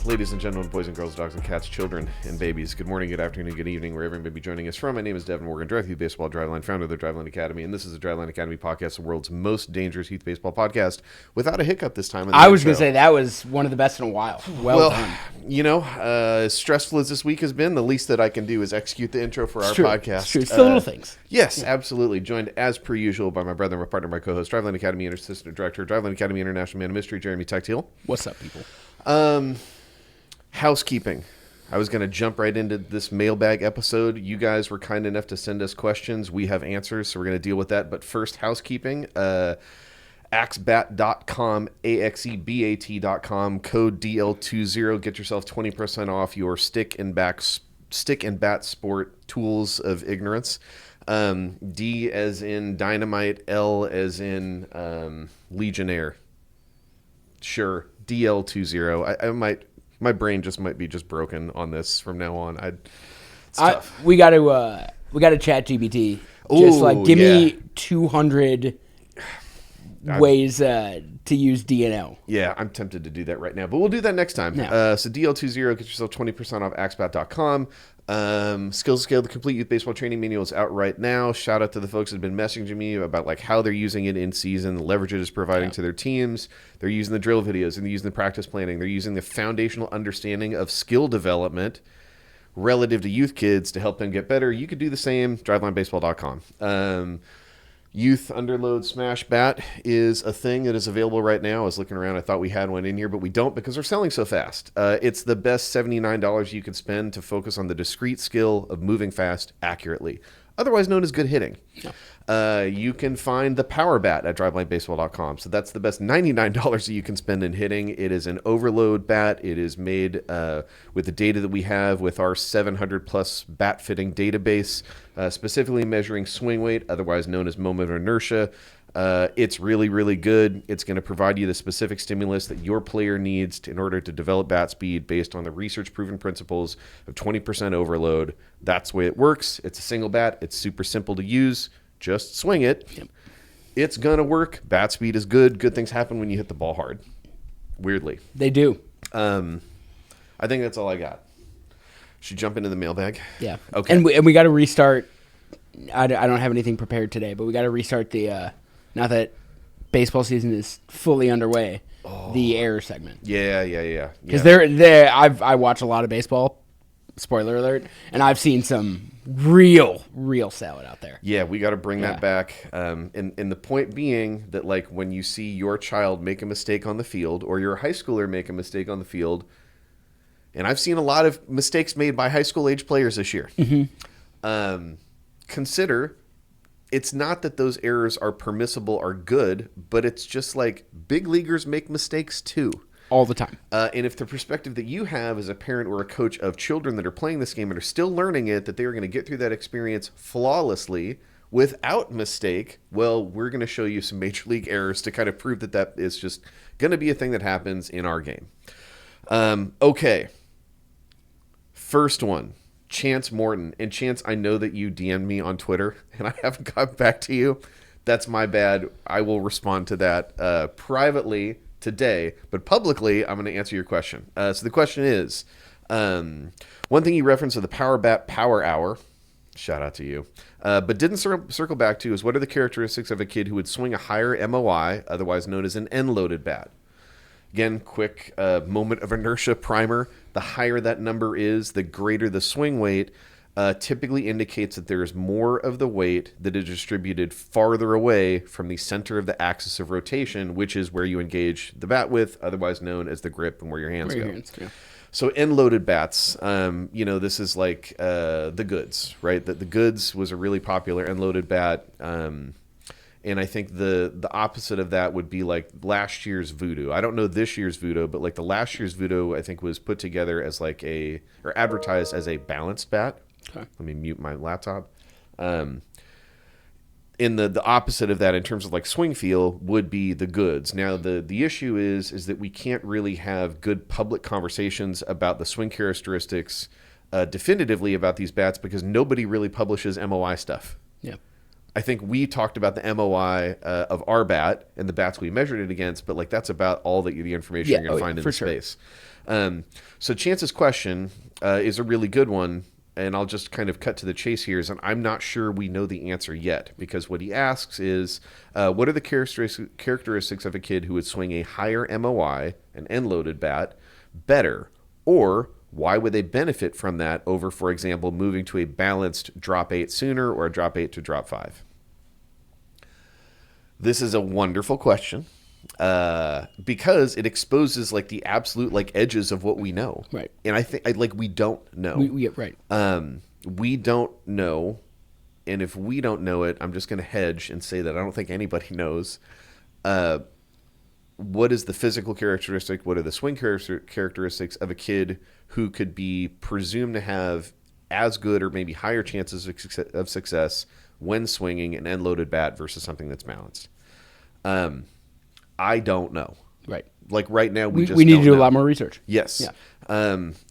Ladies and gentlemen, boys and girls, dogs and cats, children and babies, good morning, good afternoon, good evening, wherever you may be joining us from. My name is Devin Morgan, Drive Youth Baseball Driveline, founder of the Driveline Academy, and this is the Driveline Academy podcast, the world's most dangerous youth baseball podcast, without a hiccup this time. I was going to say that was one of the best in a while. Well done. You know, as stressful as this week has been, the least that I can do is execute the intro for our podcast. It's true. It's the little things. Yes, absolutely. Joined as per usual by my brother, my partner, my co-host, Driveline Academy Assistant Director, Driveline Academy International Man of Mystery, Jeremy Tactile. What's up, people? Housekeeping. I was going to jump right into this mailbag episode. You guys were kind enough to send us questions. We have answers, so we're going to deal with that. But first, housekeeping. Axebat.com, AXEBAT.com, code DL20. Get yourself 20% off your stick and bat sport tools of ignorance. D as in dynamite, L as in legionnaire. Sure, DL20. My brain might be broken on this from now on. It's tough. We got to chat GPT. Give me 200 ways to use DNL. Yeah, I'm tempted to do that right now, but we'll do that next time. No. So DL20, get yourself 20% off Axebat.com. Skills Scale, the complete youth baseball training manual is out right now. Shout out to the folks that have been messaging me about how they're using it in season, the leverage it is providing to their teams. They're using the drill videos, and they're using the practice planning. They're using the foundational understanding of skill development relative to youth kids to help them get better. You could do the same. DrivelineBaseball.com. Youth Underload Smash Bat is a thing that is available right now. I was looking around. I thought we had one in here, but we don't because they're selling so fast. It's the best $79 you could spend to focus on the discrete skill of moving fast accurately, otherwise known as good hitting. You can find the Power Bat at DrivelineBaseball.com. So that's the best $99 that you can spend in hitting. It is an overload bat. It is made with the data that we have with our 700-plus bat fitting database, specifically measuring swing weight, otherwise known as moment of inertia. It's really, really good. It's going to provide you the specific stimulus that your player needs in order to develop bat speed based on the research-proven principles of 20% overload. That's the way it works. It's a single bat. It's super simple to use. Just swing it. Yep. It's going to work. Bat speed is good. Good things happen when you hit the ball hard. Weirdly. They do. I think that's all I got. Should jump into the mailbag? Yeah. Okay. And we got to restart. I don't have anything prepared today, but we got to restart the, now that baseball season is fully underway, the error segment. Yeah. Because I watch a lot of baseball, spoiler alert, and I've seen some real salad out there. Yeah, we got to bring that back. And the point being that, when you see your child make a mistake on the field or your high schooler make a mistake on the field, and I've seen a lot of mistakes made by high school age players this year, consider it's not that those errors are permissible or good, but it's just big leaguers make mistakes too. All the time. And if the perspective that you have as a parent or a coach of children that are playing this game and are still learning it, that they are going to get through that experience flawlessly without mistake, well, we're going to show you some major league errors to kind of prove that is just going to be a thing that happens in our game. Okay. First one, Chance Morton. And Chance, I know that you DM'd me on Twitter and I haven't got back to you. That's my bad. I will respond to that privately today, but publicly, I'm going to answer your question. So the question is, one thing you referenced of the Power Bat Power Hour, shout out to you, but didn't circle back to is what are the characteristics of a kid who would swing a higher MOI, otherwise known as an end-loaded bat? Again, quick moment of inertia primer. The higher that number is, the greater the swing weight, typically indicates that there is more of the weight that is distributed farther away from the center of the axis of rotation, which is where you engage the bat with, otherwise known as the grip and where your hands go. So end-loaded bats, this is the Goods, right? The Goods was a really popular end-loaded bat, and I think the opposite of that would be last year's Voodoo. I don't know this year's Voodoo, but the last year's Voodoo I think was put together as or advertised as a balanced bat. Okay. Let me mute my laptop. In the opposite of that, in terms of swing feel, would be the Goods. Now, the issue is that we can't really have good public conversations about the swing characteristics definitively about these bats because nobody really publishes MOI stuff. Yeah. I think we talked about the MOI of our bat and the bats we measured it against, but like that's about all the information you're going to find in the space. So Chance's question is a really good one, and I'll just kind of cut to the chase here. And I'm not sure we know the answer yet, because what he asks is, what are the characteristics of a kid who would swing a higher MOI, an end-loaded bat, better, or why would they benefit from that over, for example, moving to a balanced drop 8 sooner or a drop 8 to drop 5? This is a wonderful question because it exposes like the absolute like edges of what we know. Right. And I think like we don't know. Right. We don't know. And if we don't know it, I'm just going to hedge and say that I don't think anybody knows. What is the physical characteristic? What are the swing characteristics of a kid who could be presumed to have as good or maybe higher chances of success when swinging an end-loaded bat versus something that's balanced? I don't know. Right. Like right now, we need to do a lot more research. Yes. Yeah.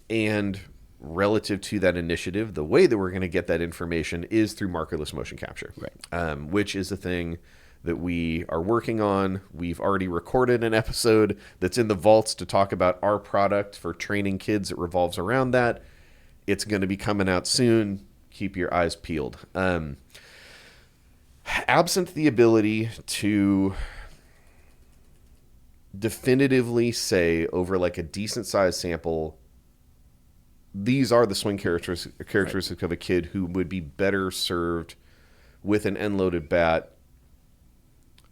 And relative to that initiative, the way that we're going to get that information is through markerless motion capture, right? Which is the thing that we are working on. We've already recorded an episode that's in the vaults to talk about our product for training kids. It revolves around that. It's going to be coming out soon. Keep your eyes peeled. Absent the ability to definitively say over like a decent sized sample, these are the swing characteristics of a kid who would be better served with an end-loaded bat,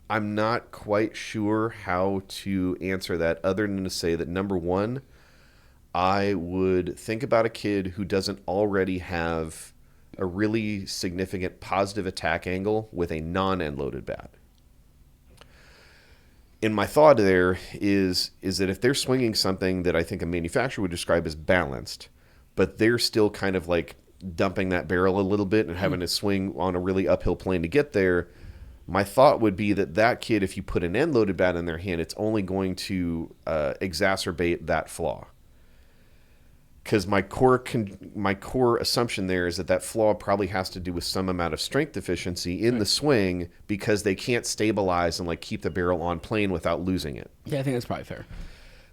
I'm not quite sure how to answer that other than to say that, number one, I would think about a kid who doesn't already have a really significant positive attack angle with a non-end-loaded bat. And my thought there is that if they're swinging something that I think a manufacturer would describe as balanced, but they're still kind of like dumping that barrel a little bit and having to swing on a really uphill plane to get there, my thought would be that kid, if you put an end-loaded bat in their hand, it's only going to exacerbate that flaw. Because my core assumption there is that flaw probably has to do with some amount of strength deficiency in the swing, because they can't stabilize and like keep the barrel on plane without losing it. Yeah, I think that's probably fair.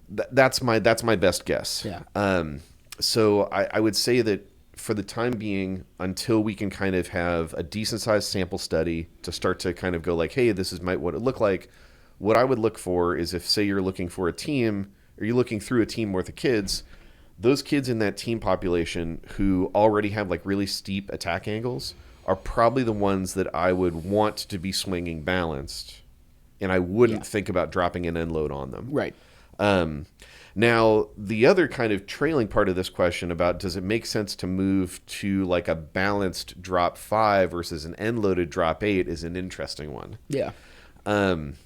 That's my best guess. Yeah. So I would say that for the time being, until we can kind of have a decent sized sample study to start to kind of go like, hey, this is what it looked like. What I would look for is, if say you're looking for a team, or you're looking through a team worth of kids, those kids in that team population who already have like really steep attack angles are probably the ones that I would want to be swinging balanced, and I wouldn't think about dropping an end load on them. Right. Now, the other kind of trailing part of this question about does it make sense to move to like a balanced drop 5 versus an end loaded drop 8 is an interesting one. Yeah. And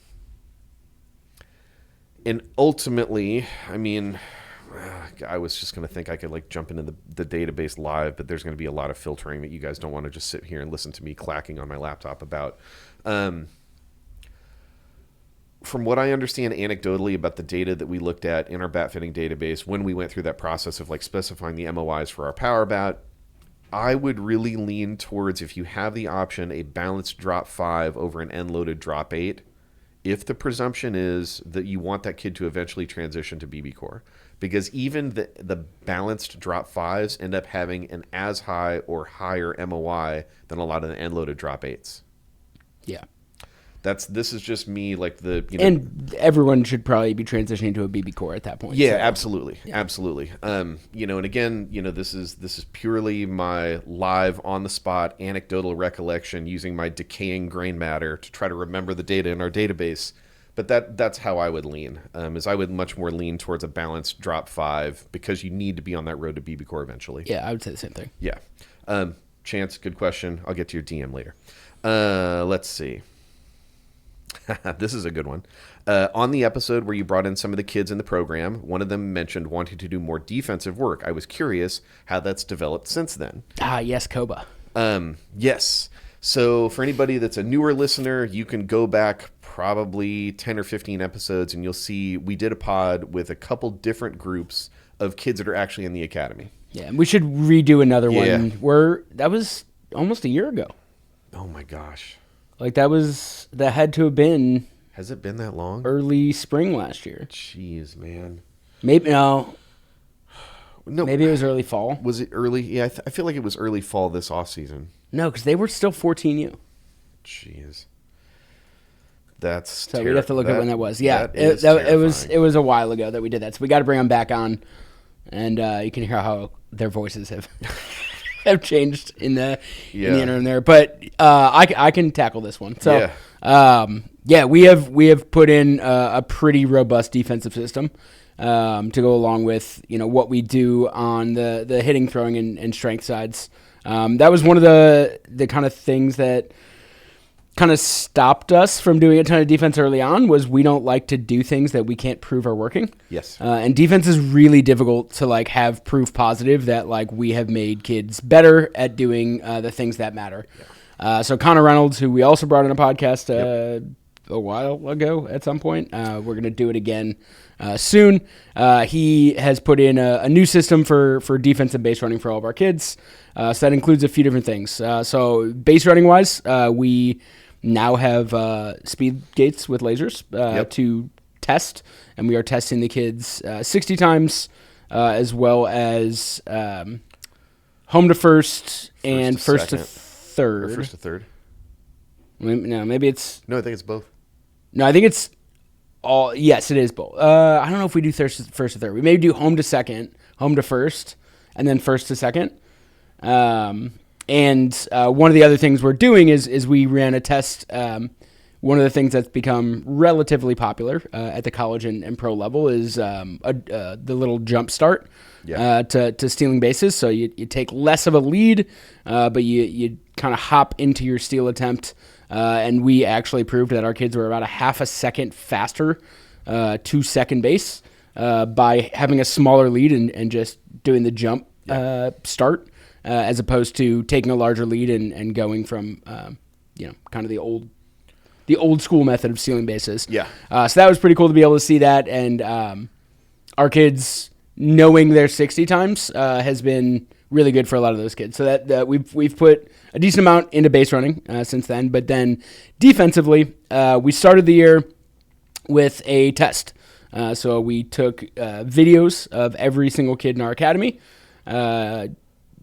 ultimately, I mean, I was just going to think I could like jump into the database live, but there's going to be a lot of filtering that you guys don't want to just sit here and listen to me clacking on my laptop about. From what I understand anecdotally about the data that we looked at in our bat fitting database when we went through that process of like specifying the MOIs for our power bat, I would really lean towards, if you have the option, a balanced drop 5 over an end loaded drop 8, if the presumption is that you want that kid to eventually transition to BB core. Because even the balanced drop 5s end up having an as high or higher MOI than a lot of the end loaded drop 8s. Yeah. This is just me, like and everyone should probably be transitioning to a BB core at that point. Yeah, so. Absolutely. And again, this is purely my live on the spot anecdotal recollection using my decaying grain matter to try to remember the data in our database. But that's how I would lean. Is I would much more lean towards a balanced drop 5, because you need to be on that road to BB core eventually. Yeah, I would say the same thing. Yeah. Chance, good question. I'll get to your DM later. Let's see. This is a good one. On the episode where you brought in some of the kids in the program, one of them mentioned wanting to do more defensive work. I was curious how that's developed since then. Yes, Koba. Yes. So for anybody that's a newer listener, you can go back probably 10 or 15 episodes and you'll see we did a pod with a couple different groups of kids that are actually in the academy. Yeah, we should redo another one. That was almost a year ago. Oh my gosh. Like that had to have been Has it been that long? early spring last year. Jeez, man. Maybe no. No, Maybe it was early fall. Was it early? Yeah, I feel like it was early fall this off season. No, because they were still 14U. Jeez, that's so we'd have to look at when that was. Yeah, it was a while ago that we did that. So we got to bring them back on, and you can hear how their voices have have changed in the interim there. But I can tackle this one. So we have put in a pretty robust defensive system. To go along with what we do on the hitting, throwing, and strength sides. That was one of the kind of things that kind of stopped us from doing a ton of defense early on. Was we don't like to do things that we can't prove are working. Yes. And defense is really difficult to have proof positive that we have made kids better at doing the things that matter. Yeah. So Connor Reynolds, who we also brought on a podcast a while ago at some point, we're going to do it again soon. He has put in a new system for defensive base running for all of our kids. So that includes a few different things. So base running wise, we now have speed gates with lasers to test, and we are testing the kids 60 times, as well as home to first and first to third. Or first to third. No, maybe it's... No, I think it's both. No, I think it's all... Yes, it is both. I don't know if we do first to third. We may do home to second, home to first, and then first to second. And one of the other things we're doing is we ran a test. One of the things that's become relatively popular at the college and pro level is the little jump start to stealing bases. So you take less of a lead, but you kind of hop into your steal attempt. And we actually proved that our kids were about a half a second faster to second base by having a smaller lead and just doing the jump start, as opposed to taking a larger lead and going from kind of the old school method of stealing bases. Yeah. So that was pretty cool to be able to see that, and our kids knowing their 60 times has been really good for a lot of those kids. So that we've put a decent amount into base running since then. But then defensively, we started the year with a test. So we took videos of every single kid in our academy,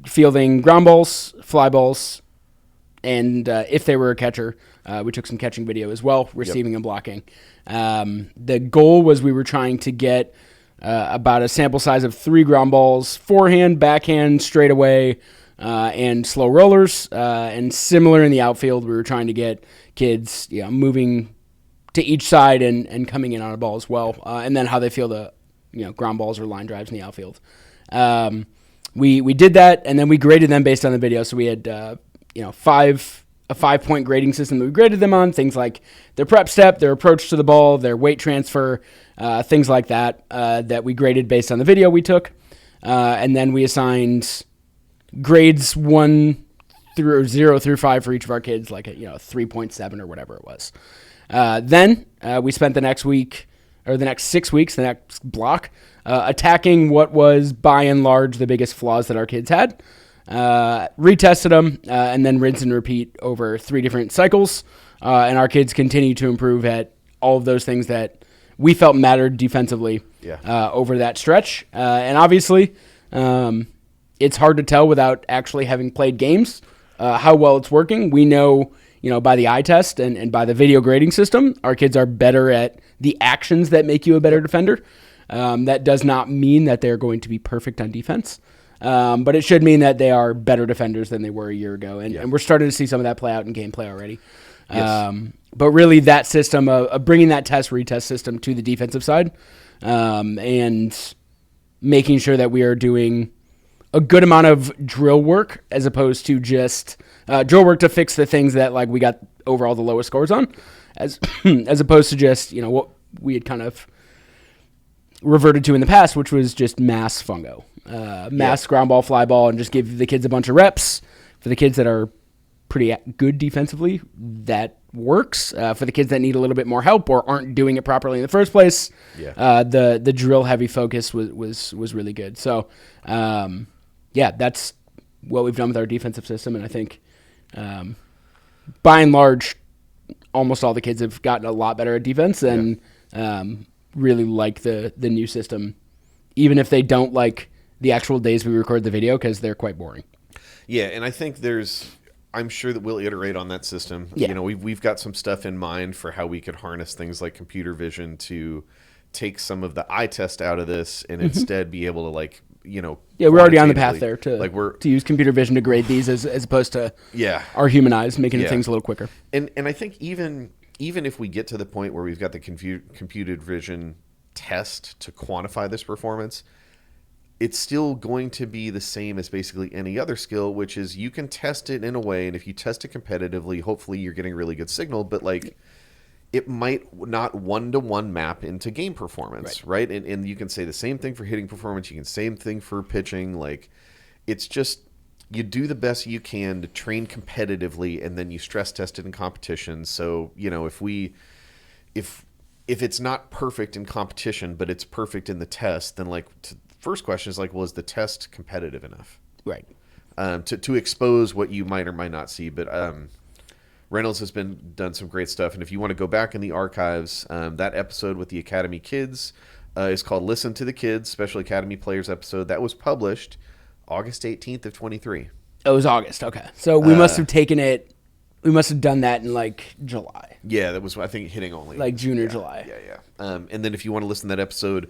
fielding ground balls, fly balls, and if they were a catcher, we took some catching video as well, receiving and blocking. The goal was we were trying to get about a sample size of 3 ground balls, forehand, backhand, straightaway, and slow rollers. And similar in the outfield, we were trying to get kids moving to each side and coming in on a ball as well, and then how they feel the ground balls or line drives in the outfield. We did that, and then we graded them based on the video. So we had a 5-point grading system that we graded them on, things like their prep step, their approach to the ball, their weight transfer, things like that, that we graded based on the video we took. And then we assigned grades 0 through 5 for each of our kids, like 3.7 or whatever it was. Then we spent the next 6 weeks, the next block, attacking what was by and large the biggest flaws that our kids had. Retested them, and then rinse and repeat over 3 different cycles. And our kids continue to improve at all of those things that we felt mattered defensively over that stretch. And obviously, it's hard to tell without actually having played games how well it's working. We know, by the eye test and by the video grading system, our kids are better at the actions that make you a better defender. That does not mean that they're going to be perfect on defense. But it should mean that they are better defenders than they were a year ago. And we're starting to see some of that play out in gameplay already. Yes. But really that system of bringing that retest system to the defensive side, and making sure that we are doing a good amount of drill work as opposed to just drill work to fix the things that we got overall the lowest scores on, as opposed to just, what we had kind of reverted to in the past, which was just mass fungo. Ground ball, fly ball, and just give the kids a bunch of reps. For the kids that are pretty good defensively, that works. For the kids that need a little bit more help or aren't doing it properly in the first place, the drill heavy focus was really good. So, that's what we've done with our defensive system, and I think, by and large, almost all the kids have gotten a lot better at defense and really like the new system, even if they don't like the actual days we record the video because they're quite boring. Yeah, and I think I'm sure that we'll iterate on that system. Yeah. You know, we've got some stuff in mind for how we could harness things like computer vision to take some of the eye test out of this and instead be able to Yeah, we're already on the path there to to use computer vision to grade these as opposed to our human eyes, making things a little quicker. And I think even if we get to the point where we've got the computed vision test to quantify this performance, it's still going to be the same as basically any other skill, which is you can test it in a way, and if you test it competitively, hopefully you're getting really good signal, but it might not one-to-one map into game performance, right? And you can say the same thing for hitting performance, you can same thing for pitching. It's just you do the best you can to train competitively, and then you stress test it in competition. So, if it's not perfect in competition, but it's perfect in the test, then first question is well, is the test competitive enough? Right. To expose what you might or might not see. But Reynolds has done some great stuff. And if you want to go back in the archives, that episode with the Academy Kids is called Listen to the Kids, Special Academy Players episode. That was published August 18th of 23. It was August. Okay. So we must have taken it. We must have done that in July. Yeah, that was, I think, hitting only. June or July. Yeah. And then if you want to listen to that episode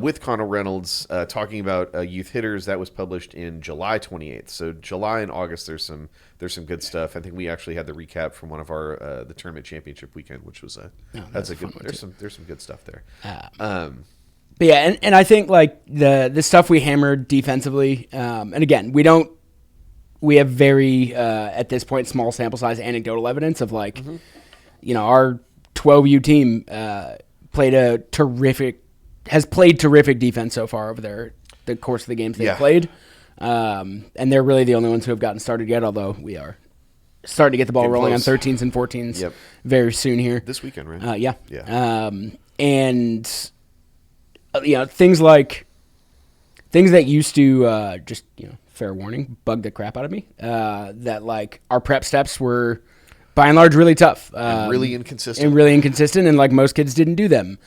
with Connor Reynolds talking about youth hitters, that was published in July 28th. So July and August, there's some good stuff. I think we actually had the recap from one of our the tournament championship weekend, which was that's a good. There's some good stuff there. But yeah, and I think the stuff we hammered defensively, and again, we have very at this point small sample size anecdotal evidence of our 12U team has played terrific defense so far over the course of the games they've played. And they're really the only ones who have gotten started yet, although we are starting to get the ball rolling on 13s and 14s very soon here. This weekend, right? Yeah. And things that used to just, fair warning, bug the crap out of me, that our prep steps were by and large really tough. And really inconsistent. And most kids didn't do them.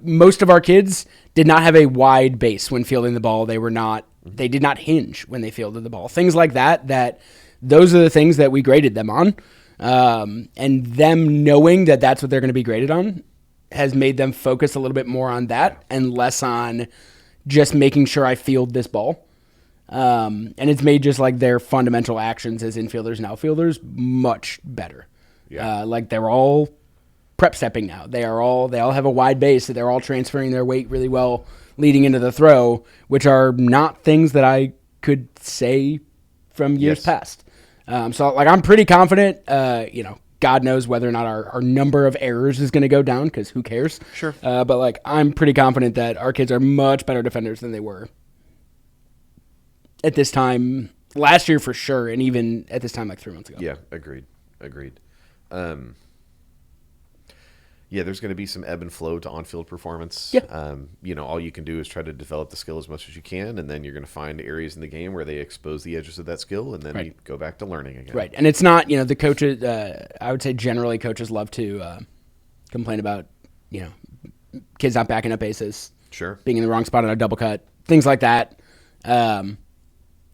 Most of our kids did not have a wide base when fielding the ball. They did not hinge when they fielded the ball. Things like that those are the things that we graded them on. And them knowing that that's what they're going to be graded on has made them focus a little bit more on that and less on just making sure I field this ball. And it's made just their fundamental actions as infielders and outfielders much better. Yeah. They're all prep stepping now. They all have a wide base. They're all transferring their weight really well leading into the throw, which are not things that I could say from years past. So I'm pretty confident, God knows whether or not our number of errors is going to go down because who cares? Sure. But I'm pretty confident that our kids are much better defenders than they were at this time last year for sure, and even at this time 3 months ago. Yeah, agreed. There's going to be some ebb and flow to on-field performance. Yeah. All you can do is try to develop the skill as much as you can, and then you're going to find areas in the game where they expose the edges of that skill, and then you go back to learning again. Right, and it's not, the coaches, I would say generally coaches love to complain about, kids not backing up bases. Sure. Being in the wrong spot on a double cut, things like that.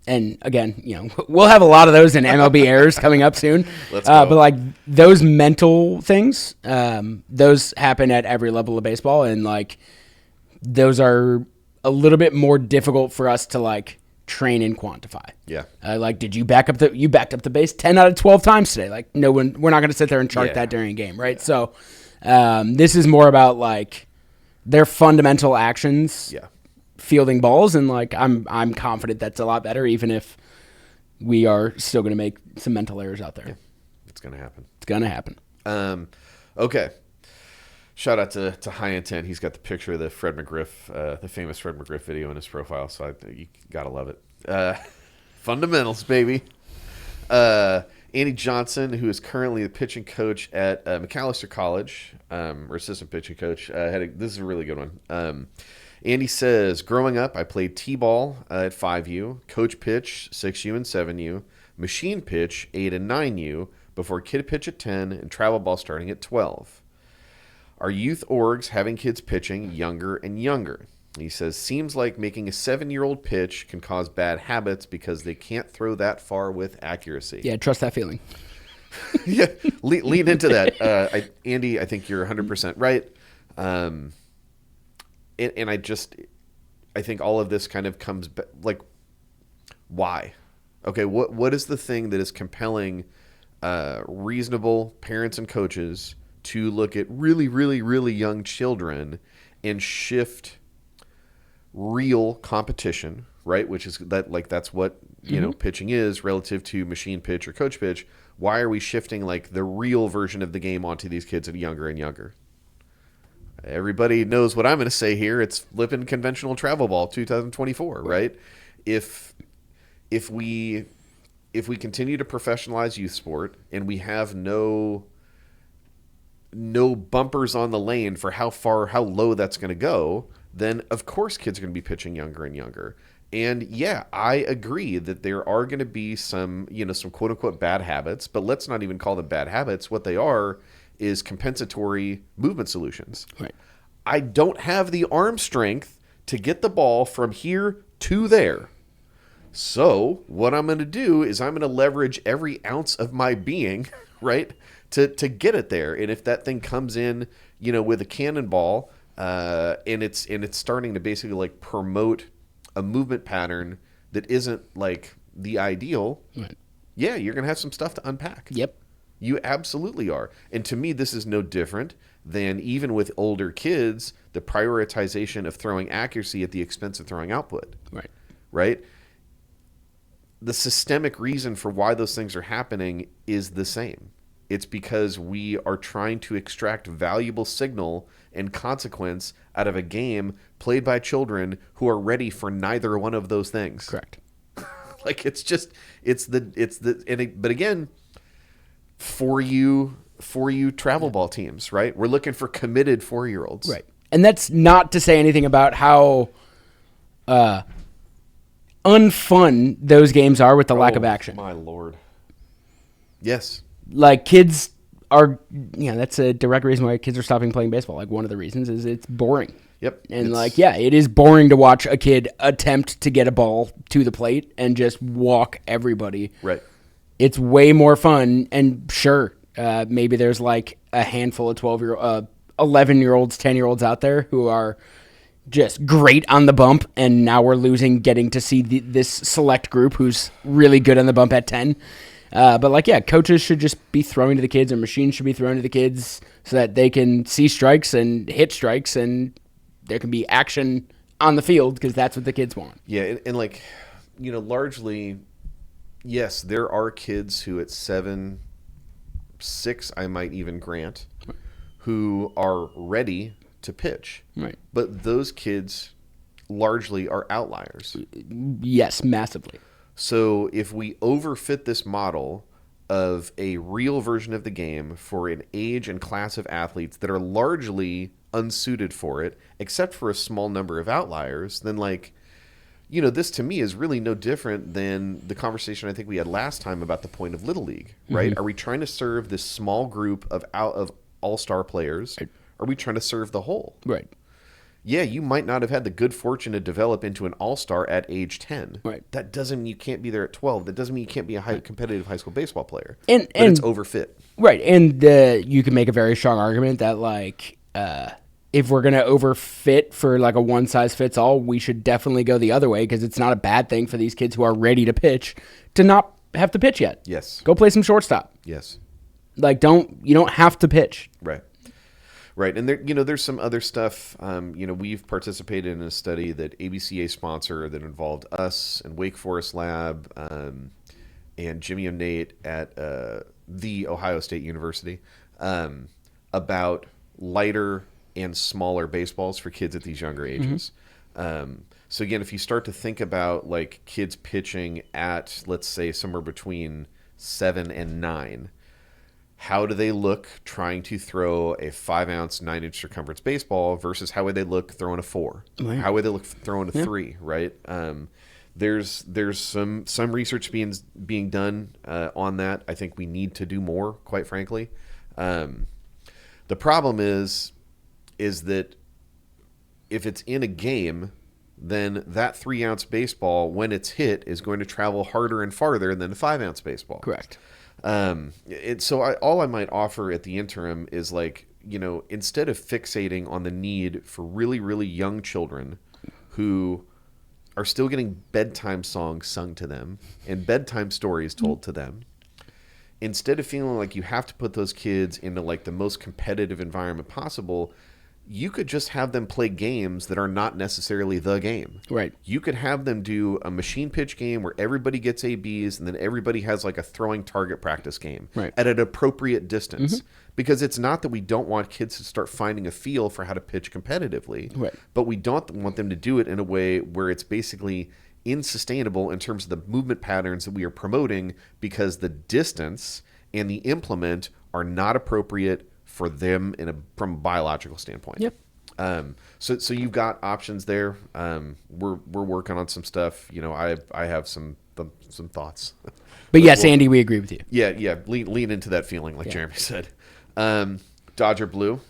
And again, we'll have a lot of those in MLB errors coming up soon. Let's go. But those mental things, those happen at every level of baseball, and those are a little bit more difficult for us to train and quantify. Yeah. Did you backed up the base 10 out of 12 times today? No one, we're not going to sit there and chart that during a game, right? Yeah. So, this is more about their fundamental actions. Yeah. Fielding balls, and I'm confident that's a lot better, even if we are still going to make some mental errors out there. Yeah, it's going to happen. It's going to happen. Okay. Shout out to High Intent. He's got the picture of the Fred McGriff, the famous Fred McGriff video in his profile, so you gotta love it. Fundamentals, baby. Andy Johnson, who is currently the pitching coach at McAllister College, or assistant pitching coach, this is a really good one. Andy says, growing up, I played T-ball at 5U, coach pitch 6U and 7U, machine pitch 8 and 9U, before kid pitch at 10 and travel ball starting at 12. Our youth orgs having kids pitching younger and younger. He says, seems like making a 7-year-old pitch can cause bad habits because they can't throw that far with accuracy. Yeah, trust that feeling. Yeah, lean into that. Andy, I think you're 100% right. And I think all of this kind of comes back, like, why? Okay, what is the thing that is compelling reasonable parents and coaches to look at really, really, really young children and shift real competition, right? Which is that's what, pitching is relative to machine pitch or coach pitch. Why are we shifting like the real version of the game onto these kids at younger and younger? Everybody knows what I'm going to say here. It's flipping conventional travel ball 2024, right? If we continue to professionalize youth sport and we have no bumpers on the lane for how low that's going to go, then of course kids are going to be pitching younger and younger. And yeah, I agree that there are going to be some quote unquote bad habits, but let's not even call them bad habits. What they are is compensatory movement solutions. Right. I don't have the arm strength to get the ball from here to there. So what I'm going to do is I'm going to leverage every ounce of my being, right, to get it there. And if that thing comes in, with a cannonball, and it's starting to basically like promote a movement pattern that isn't like the ideal, right. Yeah, you're going to have some stuff to unpack. Yep. You absolutely are. And to me, this is no different than even with older kids, the prioritization of throwing accuracy at the expense of throwing output. Right. Right? The systemic reason for why those things are happening is the same. It's because we are trying to extract valuable signal and consequence out of a game played by children who are ready for neither one of those things. Correct. Like but again, for you travel ball teams, right? We're looking for committed 4-year-olds. Right. And that's not to say anything about how unfun those games are with the lack of action. My Lord. Yes. Like kids are, that's a direct reason why kids are stopping playing baseball. Like one of the reasons is it's boring. Yep. And it is boring to watch a kid attempt to get a ball to the plate and just walk everybody. Right. It's way more fun. And sure, maybe there's like a handful of 11-year-olds, 10-year-olds out there who are just great on the bump. And now we're getting to see this select group who's really good on the bump at 10. But coaches should just be throwing to the kids, and machines should be throwing to the kids so that they can see strikes and hit strikes, and there can be action on the field because that's what the kids want. Yeah, and largely, yes, there are kids who at 7, 6, I might even grant, who are ready to pitch. Right. But those kids largely are outliers. Yes, massively. So if we overfit this model of a real version of the game for an age and class of athletes that are largely unsuited for it, except for a small number of outliers, then this to me is really no different than the conversation I think we had last time about the point of Little League, right? Mm-hmm. Are we trying to serve this small group of all-star players? Right. Are we trying to serve the whole? Right. Yeah, you might not have had the good fortune to develop into an all-star at age 10. Right. That doesn't mean you can't be there at 12. That doesn't mean you can't be a competitive high school baseball player. But it's overfit. Right, and you can make a very strong argument that, if we're going to overfit for, a one-size-fits-all, we should definitely go the other way because it's not a bad thing for these kids who are ready to pitch to not have to pitch yet. Yes. Go play some shortstop. Yes. You don't have to pitch. Right. Right, and there's some other stuff. We've participated in a study that ABCA sponsored that involved us and Wake Forest Lab and Jimmy O'Nate at the Ohio State University about lighter and smaller baseballs for kids at these younger ages. Mm-hmm. So again, if you start to think about kids pitching at, let's say, somewhere between 7 and 9. How do they look trying to throw a 5-ounce, 9-inch circumference baseball versus how would they look throwing a 4? Right. How would they look throwing a 3, right? There's some research being done on that. I think we need to do more, quite frankly. The problem is that if it's in a game, then that 3-ounce baseball, when it's hit, is going to travel harder and farther than a 5-ounce baseball. Correct. All I might offer at the interim is, like, instead of fixating on the need for really, really young children who are still getting bedtime songs sung to them and bedtime stories told to them, instead of feeling like you have to put those kids into, like, the most competitive environment possible, you could just have them play games that are not necessarily the game. Right. You could have them do a machine pitch game where everybody gets ABs and then everybody has, like, a throwing target practice game at an appropriate distance. Because it's not that we don't want kids to start finding a feel for how to pitch competitively, but we don't want them to do it in a way where it's basically insustainable in terms of the movement patterns that we are promoting, because the distance and the implement are not appropriate for them from a biological standpoint. Yep. So you've got options there. We're working on some stuff. I have some thoughts. But yes, Andy, we agree with you. Yeah. Lean into that feeling, like Jeremy said. Dodger Blue,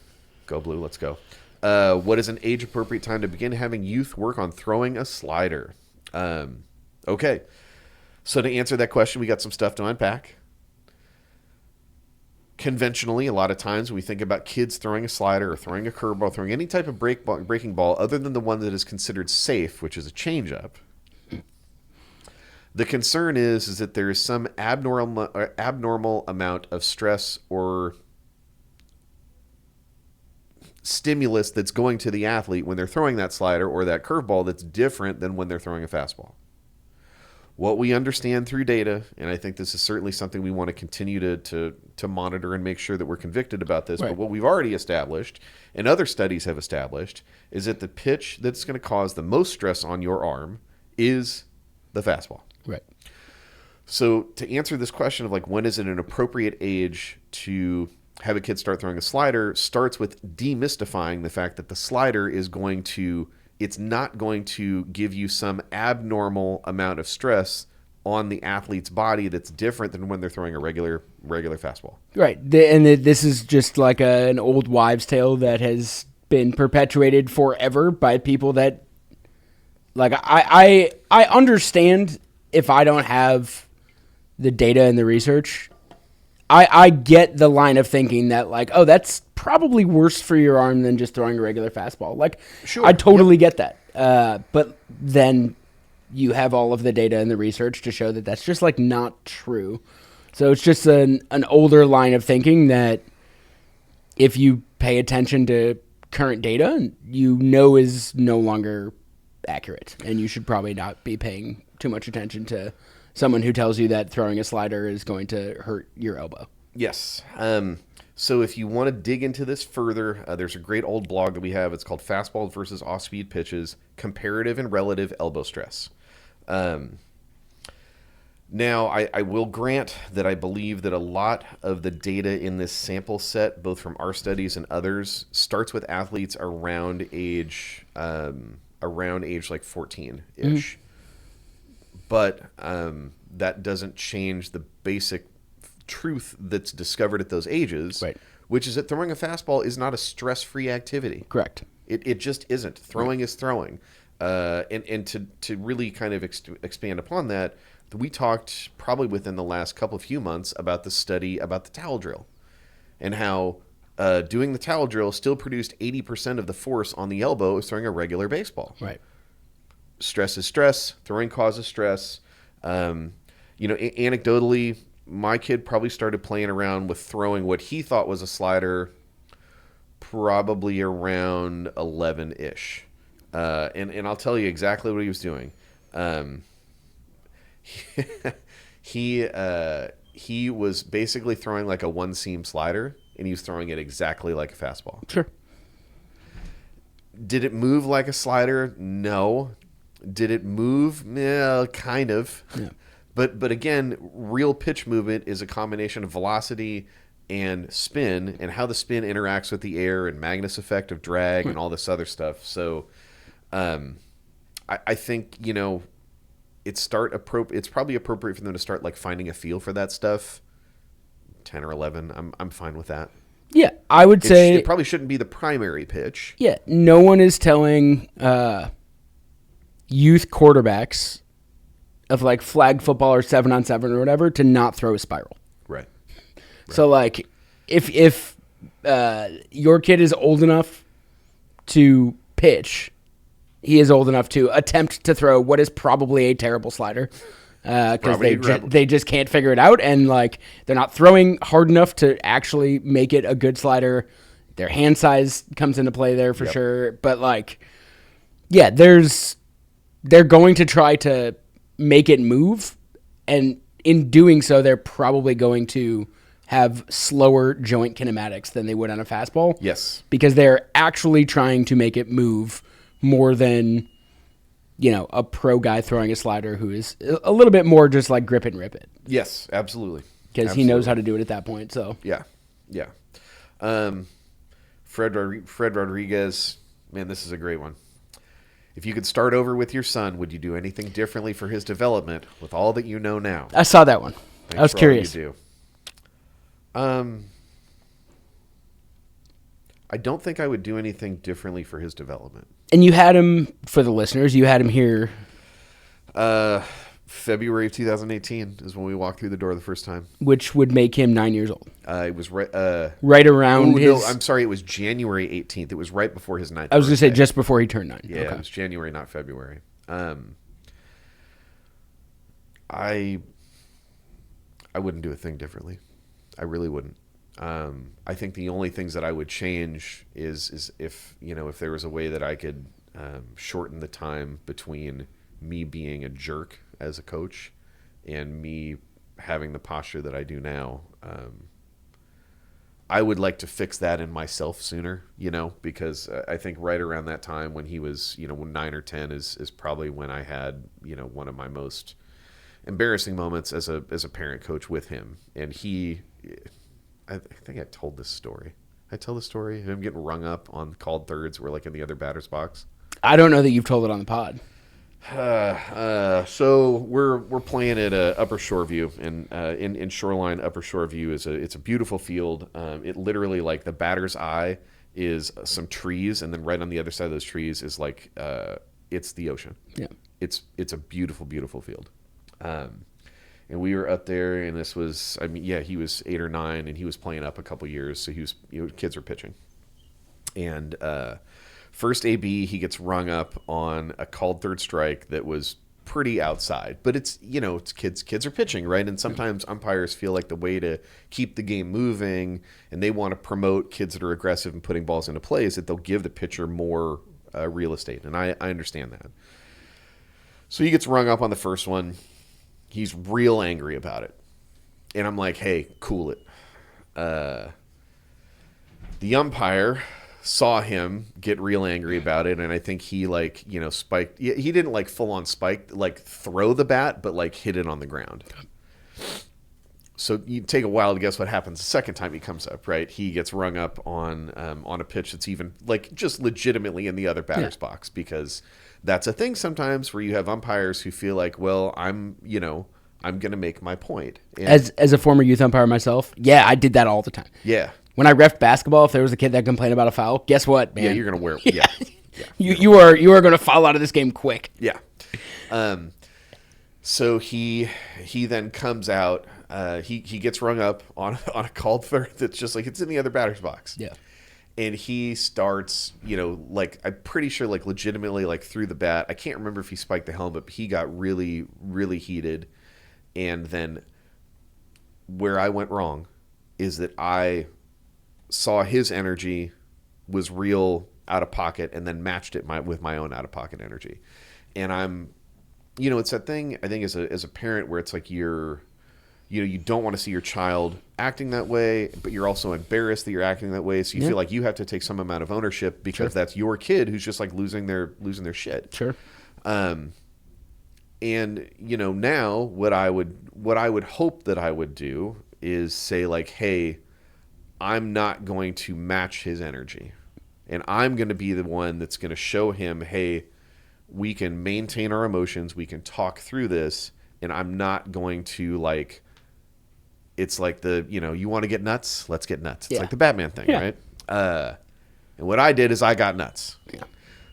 go Blue. Let's go. What is an age appropriate time to begin having youth work on throwing a slider? Okay. So to answer that question, we got some stuff to unpack. Conventionally, a lot of times when we think about kids throwing a slider or throwing a curveball, throwing any type of breaking ball other than the one that is considered safe, which is a changeup, the concern is that there is some abnormal amount of stress or stimulus that's going to the athlete when they're throwing that slider or that curveball that's different than when they're throwing a fastball. What we understand through data, and I think this is certainly something we want to continue to monitor and make sure that we're convicted about this, but what we've already established, and other studies have established, is that the pitch that's going to cause the most stress on your arm is the fastball. Right. So to answer this question of, like, when is it an appropriate age to have a kid start throwing a slider, starts with demystifying the fact that the slider is it's not going to give you some abnormal amount of stress on the athlete's body that's different than when they're throwing a regular fastball. Right. This is just like an old wives' tale that has been perpetuated forever by people that, like, I understand if I don't have the data and the research. I get the line of thinking that, like, oh, that's probably worse for your arm than just throwing a regular fastball. Like, sure, I totally get that. But then you have all of the data and the research to show that that's just, like, not true. So it's just an older line of thinking that if you pay attention to current data, is no longer accurate. And you should probably not be paying too much attention to someone who tells you that throwing a slider is going to hurt your elbow. Yes. So if you want to dig into this further, there's a great old blog that we have. It's called Fastball versus Off-Speed Pitches, Comparative and Relative Elbow Stress. Now, I will grant that I believe that a lot of the data in this sample set, both from our studies and others, starts with athletes around age like 14-ish. Mm-hmm. But that doesn't change the basic truth that's discovered at those ages, which is that throwing a fastball is not a stress-free activity. Correct. It just isn't. Throwing is throwing. And to really kind of expand upon that, we talked probably within the last few months about the study about the towel drill and how doing the towel drill still produced 80% of the force on the elbow as throwing a regular baseball. Right. Stress is stress. Throwing causes stress. Anecdotally, my kid probably started playing around with throwing what he thought was a slider probably around 11-ish. And I'll tell you exactly what he was doing. He was basically throwing like a one-seam slider, and he was throwing it exactly like a fastball. Sure. Did it move like a slider? No. Did it move? Kind of. Yeah. But again, real pitch movement is a combination of velocity and spin, and how the spin interacts with the air and Magnus effect of drag and all this other stuff. So I think, it's probably appropriate for them to start like finding a feel for that stuff. 10 or 11, I'm fine with that. Yeah, I would say it probably shouldn't be the primary pitch. Yeah, no one is telling youth quarterbacks of like flag football or 7-on-7 or whatever to not throw a spiral. Right. So like if your kid is old enough to pitch, he is old enough to attempt to throw what is probably a terrible slider because they just can't figure it out, and like they're not throwing hard enough to actually make it a good slider. Their hand size comes into play there for sure, but like, yeah, they're going to try to make it move, and in doing so, they're probably going to have slower joint kinematics than they would on a fastball. Yes, because they're actually trying to make it move more than, a pro guy throwing a slider who is a little bit more just like grip it and rip it. Yes, absolutely. Because he knows how to do it at that point. So yeah. Fred Rodriguez, man, this is a great one. If you could start over with your son, would you do anything differently for his development with all that you know now? I saw that one. I was curious. You do. I don't think I would do anything differently for his development. And you had him, for the listeners, you had him here. February of 2018 is when we walked through the door the first time. Which would make him 9 years old. It was right around his... No, I'm sorry, it was January 18th. It was right before his 9th I was going to say birthday. just before he turned 9. Yeah, okay. It was January, not February. I wouldn't do a thing differently. I really wouldn't. I think the only things that I would change is if there was a way that I could shorten the time between me being a jerk as a coach and me having the posture that I do now. I would like to fix that in myself sooner, because I think right around that time when he was, 9 or 10 is probably when I had, one of my most embarrassing moments as a parent coach with him. And I think I told this story. I tell the story of him getting rung up on called thirds. We're like in the other batter's box. I don't know that you've told it on the pod. So we're playing at Upper Shoreview, and in Shoreline, Upper Shoreview it's a beautiful field. It literally, like, the batter's eye is some trees, and then right on the other side of those trees is like it's the ocean. Yeah, it's a beautiful, beautiful field. And we were up there, and this was, he was 8 or 9, and he was playing up a couple years, so kids were pitching. And first AB, he gets rung up on a called third strike that was pretty outside. But it's kids are pitching, right? And sometimes umpires feel like the way to keep the game moving, and they want to promote kids that are aggressive and putting balls into play, is that they'll give the pitcher more real estate. And I understand that. So he gets rung up on the first one. He's real angry about it. And I'm like, hey, cool it. The umpire saw him get real angry about it, and I think he spiked. He didn't full on spike, throw the bat, but hit it on the ground. So you take a while to guess what happens the second time he comes up, right? He gets rung up on a pitch that's even just legitimately in the other batter's box, because that's a thing sometimes where you have umpires who feel like, well, I'm going to make my point. And as a former youth umpire myself, I did that all the time. Yeah. When I reffed basketball, if there was a kid that complained about a foul, guess what, man? Yeah, you're going to wear it. Yeah. You are going to foul out of this game quick. Yeah. So he then comes out. He gets rung up on a called third that's just it's in the other batter's box. Yeah. And he starts, I'm pretty sure, legitimately, through the bat. I can't remember if he spiked the helmet, but he got really, really heated. And then where I went wrong is that I saw his energy was real out of pocket and then matched it with my own out of pocket energy. And I'm, it's that thing, I think, as a parent where it's you don't want to see your child acting that way, but you're also embarrassed that you're acting that way. So you feel like you have to take some amount of ownership because that's your kid who's just losing their shit. Sure. And now what I would hope that I would do is say hey, I'm not going to match his energy, and I'm going to be the one that's going to show him, hey, we can maintain our emotions, we can talk through this, and I'm not going to like, it's like the, you want to get nuts? Let's get nuts. It's like the Batman thing, right? And what I did is I got nuts. Yeah.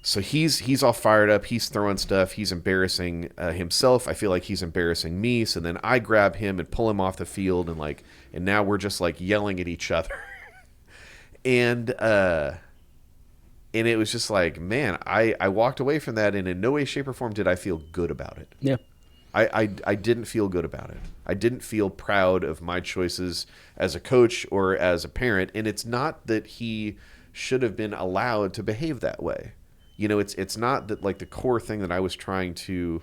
So he's all fired up. He's throwing stuff. He's embarrassing himself. I feel like he's embarrassing me. So then I grab him and pull him off the field, and now we're just like yelling at each other. and it was just like, man, I walked away from that, and in no way, shape, or form did I feel good about it. Yeah. I didn't feel good about it. I didn't feel proud of my choices as a coach or as a parent. And it's not that he should have been allowed to behave that way. It's not that like the core thing that I was trying to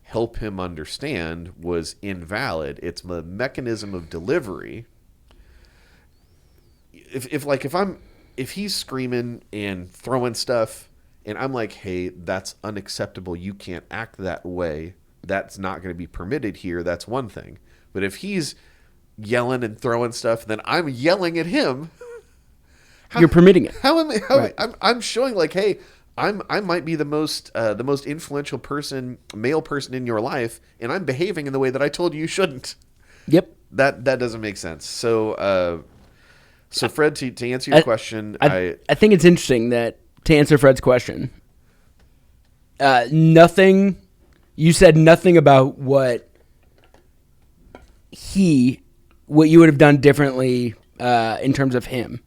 help him understand was invalid. It's the mechanism of delivery. If he's screaming and throwing stuff and I'm like, hey, that's unacceptable. You can't act that way. That's not going to be permitted here. That's one thing. But if he's yelling and throwing stuff, then I'm yelling at him. You're permitting it. Right. I'm showing like, hey, I might be the most influential male person in your life, and I'm behaving in the way that I told you shouldn't. Yep. That doesn't make sense. So Fred, to answer your question, I think it's interesting that to answer Fred's question, you said nothing about what you would have done differently in terms of him.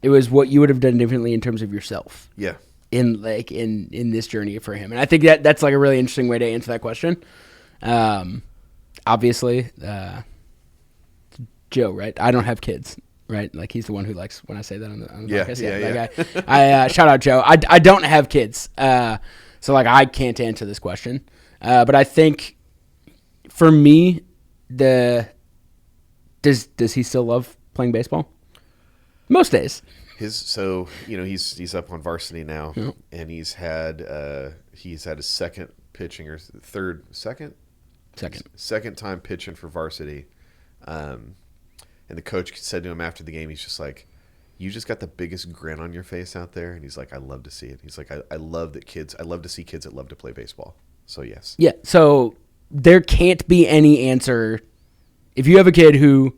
It was what you would have done differently in terms of yourself. Yeah. In this journey for him. And I think that's like a really interesting way to answer that question. Obviously, Joe, right? I don't have kids, right? Like he's the one who likes when I say that on the podcast. Yeah. I shout out Joe. I don't have kids. So like I can't answer this question. But I think for me, does he still love playing baseball? Most days. He's up on varsity now, and he's had his second pitching or second time pitching for varsity, and the coach said to him after the game, he's just like, "You just got the biggest grin on your face out there," and he's like, "I love to see it." He's like, "I love to see kids that love to play baseball." So yes, yeah. So there can't be any answer if you have a kid who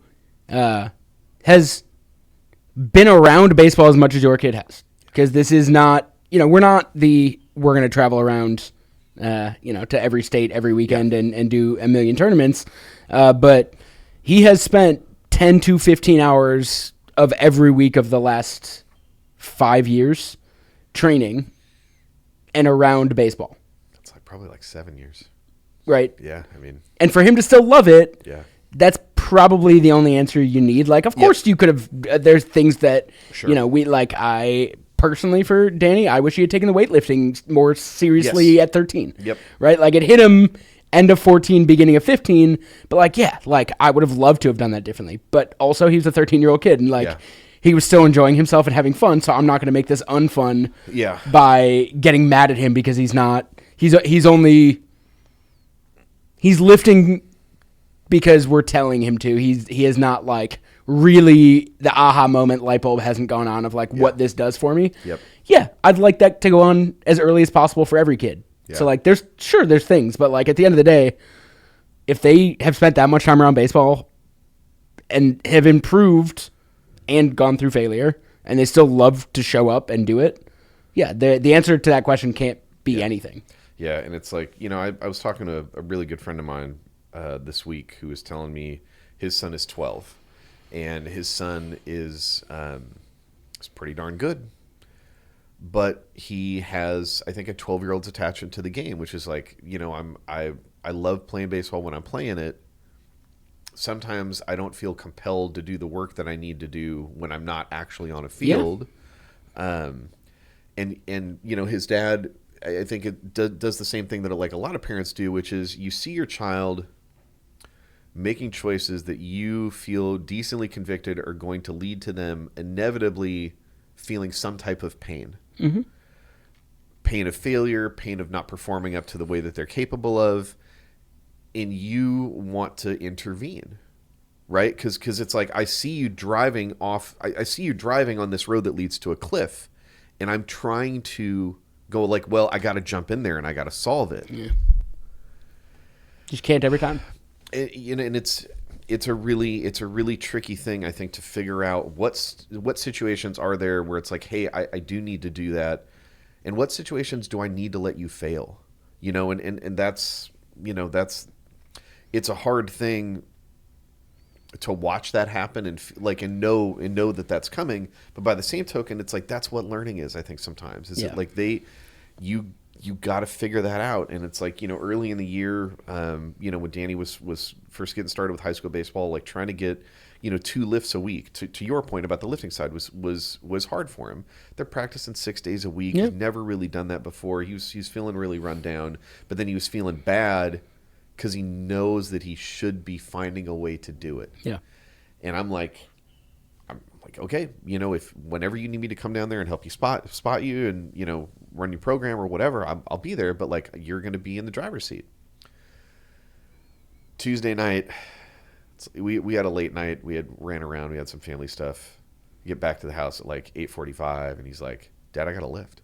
has been around baseball as much as your kid has, because this is not, we're going to travel around, to every state every weekend and do a million tournaments. But he has spent 10 to 15 hours of every week of the last 5 years training and around baseball. That's probably 7 years. Right. Yeah. I mean, and for him to still love it. Yeah. That's probably the only answer you need. Like, of course you could have, there's things that, sure. I personally, for Danny, I wish he had taken the weightlifting more seriously at 13. Yep. Right? Like, it hit him end of 14, beginning of 15. But, I would have loved to have done that differently. But also, he was a 13-year-old kid. And, he was still enjoying himself and having fun. So I'm not going to make this unfun by getting mad at him because he's not, he's lifting because we're telling him to. He is not really the aha moment light bulb hasn't gone on of what this does for me. Yep. Yeah, I'd like that to go on as early as possible for every kid. Yeah. So there's things, but at the end of the day, if they have spent that much time around baseball and have improved and gone through failure and they still love to show up and do it, yeah, the answer to that question can't be anything. Yeah, and it's I was talking to a really good friend of mine this week who was telling me his son is 12 and his son is pretty darn good, but he has, I think, a 12-year-old's attachment to the game, which is I love playing baseball when I'm playing it. Sometimes I don't feel compelled to do the work that I need to do when I'm not actually on a field. And his dad, I think it does the same thing that a lot of parents do, which is you see your child making choices that you feel decently convicted are going to lead to them inevitably feeling some type of pain. Mm-hmm. Pain of failure, pain of not performing up to the way that they're capable of, and you want to intervene, right? Because it's I see you driving off, I see you driving on this road that leads to a cliff, and I'm trying to go like, well, I got to jump in there and I got to solve it. Yeah. Just can't every time. And it's a really tricky thing, I think, to figure out what situations are there where it's like, hey, I do need to do that, and what situations do I need to let you fail, and that's it's a hard thing to watch that happen and know that that's coming, but by the same token, it's like that's what learning is. I think sometimes is it like you got to figure that out. And it's like, early in the year, when Danny was first getting started with high school baseball, like trying to get, 2 lifts a week, to your point about the lifting side was hard for him. They're practicing 6 days a week. He'd never really done that before. He was feeling really run down, but then he was feeling bad because he knows that he should be finding a way to do it. Yeah. And I'm like, okay, if whenever you need me to come down there and help you spot you and, run your program or whatever, I'll be there. But like, you're going to be in the driver's seat. Tuesday night, we had a late night. We had ran around. We had some family stuff. We get back to the house at like 8:45, and he's like, Dad, I got a lift.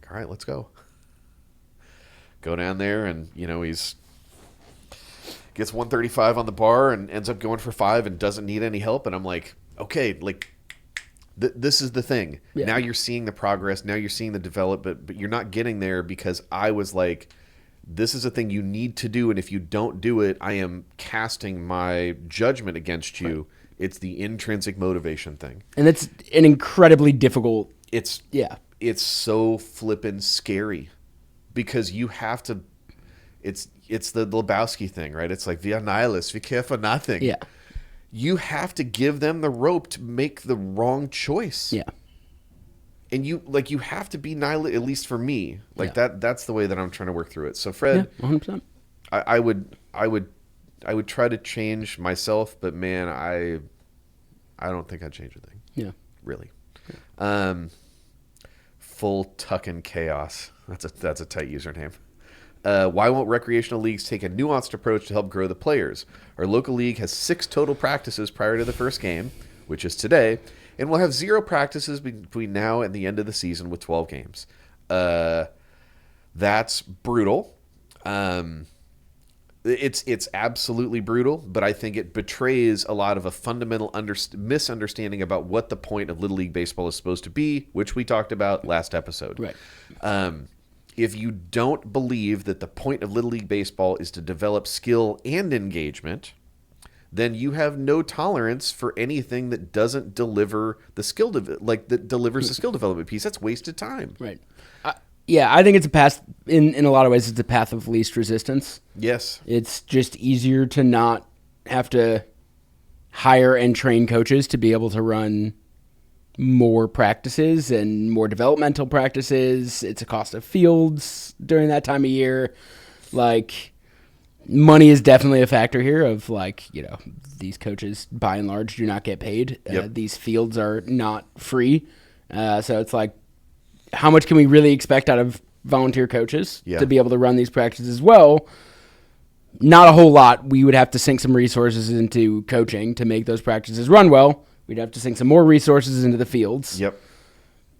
All right, let's go. Go down there, and he's gets 135 on the bar and ends up going for 5 and doesn't need any help. And I'm like, okay, like this is the thing. Yeah. Now you're seeing the progress. Now you're seeing the development, but you're not getting there because I was like, this is a thing you need to do. And if you don't do it, I am casting my judgment against you. Right. It's the intrinsic motivation thing. And it's an incredibly difficult. It's so flippin' scary because you have to, it's the Lebowski thing, right? It's like, via nihilus, we care for nothing. Yeah. You have to give them the rope to make the wrong choice. Yeah. And you have to be nihilist, at least for me. That's the way that I'm trying to work through it. So Fred, 100%. I would try to change myself, but man, I don't think I'd change a thing. Yeah. Really. Yeah. Full tucking chaos. That's a tight username. Why won't recreational leagues take a nuanced approach to help grow the players? Our local league has 6 total practices prior to the first game, which is today, and we'll have 0 practices between now and the end of the season with 12 games. That's brutal. It's absolutely brutal, but I think it betrays a lot of a fundamental misunderstanding about what the point of Little League Baseball is supposed to be, which we talked about last episode. Right. If you don't believe that the point of Little League Baseball is to develop skill and engagement, then you have no tolerance for anything that doesn't deliver the skill that delivers the skill development piece. That's wasted time. Right. Yeah, I think it's a path in a lot of ways. It's a path of least resistance. Yes. It's just easier to not have to hire and train coaches to be able to run more practices and more developmental practices. It's a cost of fields during that time of year. Like, money is definitely a factor here of these coaches by and large do not get paid. Yep. These fields are not free. So it's like, how much can we really expect out of volunteer coaches to be able to run these practices as well? Not a whole lot. We would have to sink some resources into coaching to make those practices run well. We'd have to sink some more resources into the fields. Yep.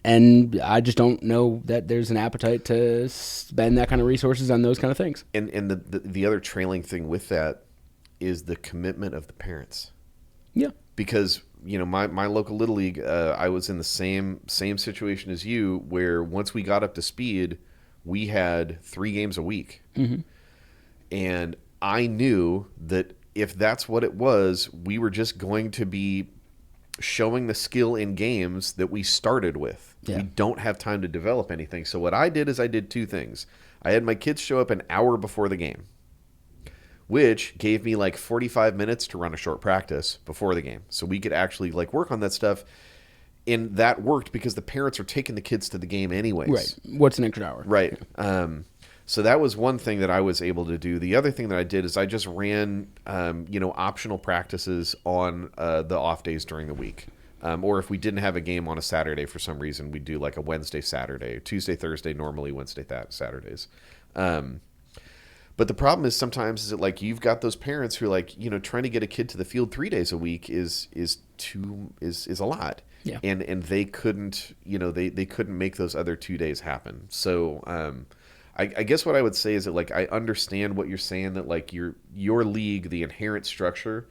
And I just don't know that there's an appetite to spend that kind of resources on those kind of things. And the other trailing thing with that is the commitment of the parents. Yeah. Because, my local Little League, I was in the same situation as you, where once we got up to speed, we had 3 games a week. Mm-hmm. And I knew that if that's what it was, we were just going to be showing the skill in games that we started with. Yeah. We don't have time to develop anything. So what I did is I did 2 things. I had my kids show up an hour before the game, which gave me like 45 minutes to run a short practice before the game. So we could actually work on that stuff. And that worked because the parents are taking the kids to the game anyways. Right. What's an extra hour? Right. So that was one thing that I was able to do. The other thing that I did is I just ran, optional practices on the off days during the week. Or if we didn't have a game on a Saturday for some reason, we'd do like a Wednesday, Saturday, Tuesday, Thursday, normally Wednesday, Saturdays. But the problem is sometimes is that you've got those parents who are trying to get a kid to the field 3 days a week is a lot. Yeah. and they couldn't, they couldn't make those other 2 days happen. So I guess what I would say is that, like, I understand what you're saying, that like your league, the inherent structure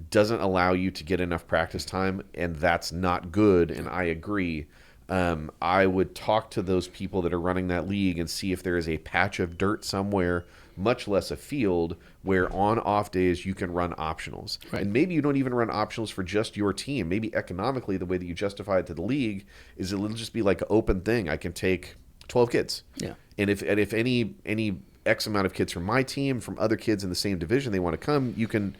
doesn't allow you to get enough practice time, and that's not good, and I agree. I would talk to those people that are running that league and see if there is a patch of dirt somewhere, much less a field, where on off days you can run optionals. Right. And maybe you don't even run optionals for just your team. Maybe economically, the way that you justify it to the league is it'll just be like an open thing. I can take 12 kids. Yeah. And if any X amount of kids from my team, from other kids in the same division, they want to come, you can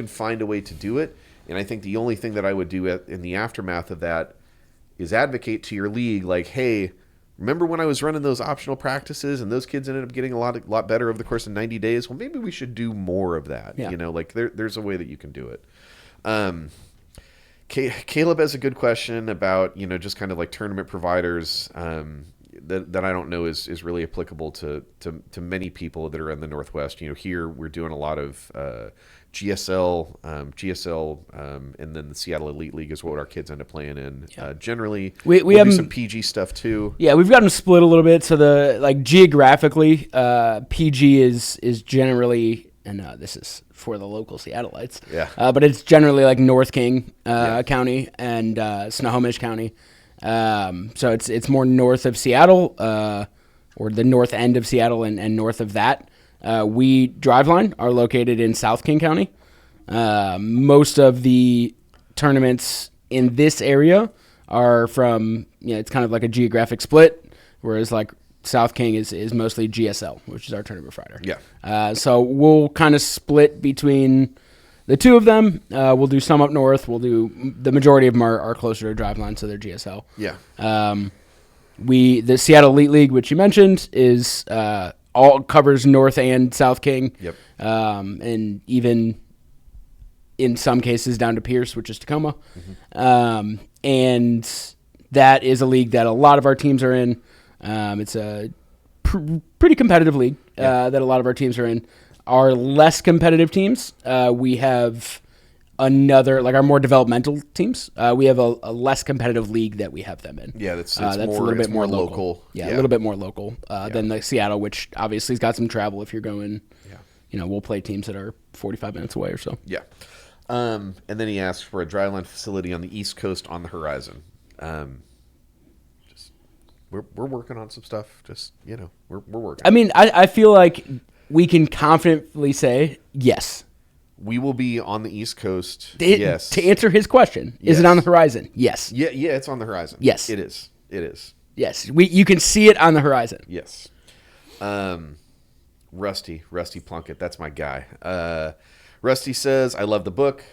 find a way to do it. And I think the only thing that I would do in the aftermath of that is advocate to your league, like, hey, remember when I was running those optional practices and those kids ended up getting a lot better over the course of 90 days? Well, maybe we should do more of that. Yeah. Like there's a way that you can do it. Caleb has a good question about, just kind of like tournament providers. That I don't know is really applicable to many people that are in the Northwest. Here we're doing a lot of GSL, and then the Seattle Elite League is what our kids end up playing in. Yeah. Generally, we have have some PG stuff too. Yeah, we've got them split a little bit. So geographically, PG is generally, and this is for the local Seattleites. Yeah. But it's generally like North King Yeah. County and Snohomish County. So it's more north of Seattle, or the north end of Seattle and north of that. We Driveline are located in South King County. Most of the tournaments in this area are from, it's kind of like a geographic split, whereas like South King is mostly GSL, which is our tournament provider. Yeah. So we'll kind of split between the two of them. We'll do some up north. We'll do the majority of them are closer to Driveline, so they're GSL. Yeah. The Seattle Elite League, which you mentioned, is all covers North and South King. Yep. And even in some cases down to Pierce, which is Tacoma. Mm-hmm. And that is a league that a lot of our teams are in. It's a pretty competitive league that a lot of our teams are in. Our less competitive teams, we have another, like our more developmental teams, we have a less competitive league that we have them in. Yeah, that's a little bit more local. Yeah, a little bit more local than the Seattle, which obviously has got some travel if you're going. Yeah. We'll play teams that are 45 minutes away or so. Yeah. And then he asked for a Driveline facility on the East Coast on the horizon. We're working on some stuff. Just, we're working. I mean, I feel like we can confidently say yes. We will be on the East Coast. Yes. To answer his question, is it on the horizon? Yes. Yeah, it's on the horizon. Yes. It is. Yes. You can see it on the horizon. Yes. Rusty Plunkett, that's my guy. Rusty says, I love the book.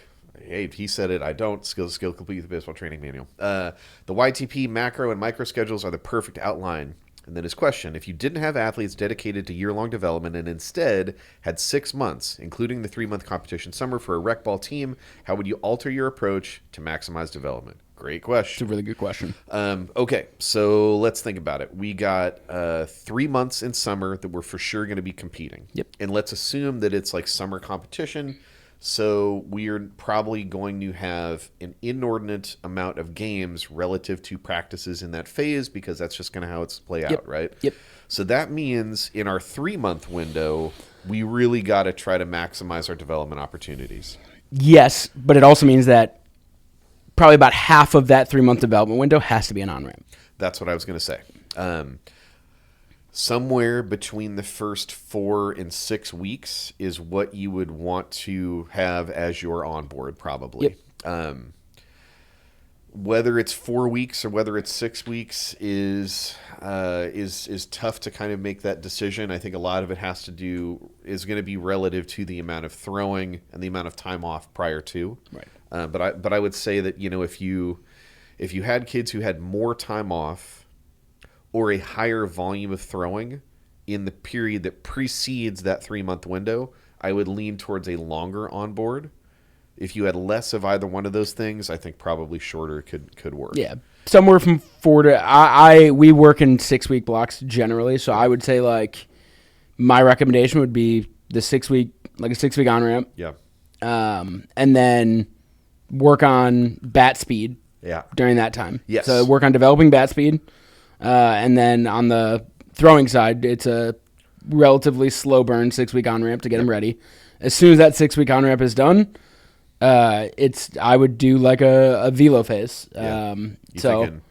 Hey, he said it. I don't. Skill complete the baseball training manual. The YTP macro and micro schedules are the perfect outline. And then his question, if you didn't have athletes dedicated to year-long development and instead had 6 months, including the 3-month competition summer for a rec ball team, how would you alter your approach to maximize development? Great question. It's a really good question. Okay, so let's think about it. We got 3 months in summer that we're for sure going to be competing. Yep. And let's assume that it's like summer competition. So we're probably going to have an inordinate amount of games relative to practices in that phase because that's just going to how it's play out, right? Yep. So that means in our 3-month window, we really got to try to maximize our development opportunities. Yes, but it also means that probably about half of that 3-month development window has to be an on-ramp. That's what I was going to say. Somewhere between the first 4 and 6 weeks is what you would want to have as your onboard, probably. Yep. Whether it's 4 weeks or whether it's 6 weeks is tough to kind of make that decision. I think a lot of it is going to be relative to the amount of throwing and the amount of time off prior to. Right. But I would say that if you had kids who had more time off or a higher volume of throwing in the period that precedes that 3-month window, I would lean towards a longer onboard. If you had less of either one of those things, I think probably shorter could work. Yeah, somewhere from 4 to we work in 6-week blocks generally, so I would say like my recommendation would be the 6-week, like a 6-week on ramp. Yeah. And then work on bat speed Yeah. during that time. Yes. So work on developing bat speed. And then on the throwing side, it's a relatively slow burn 6-week on-ramp to get them ready. As soon as that 6-week on-ramp is done, I would do like a velo phase. You thinking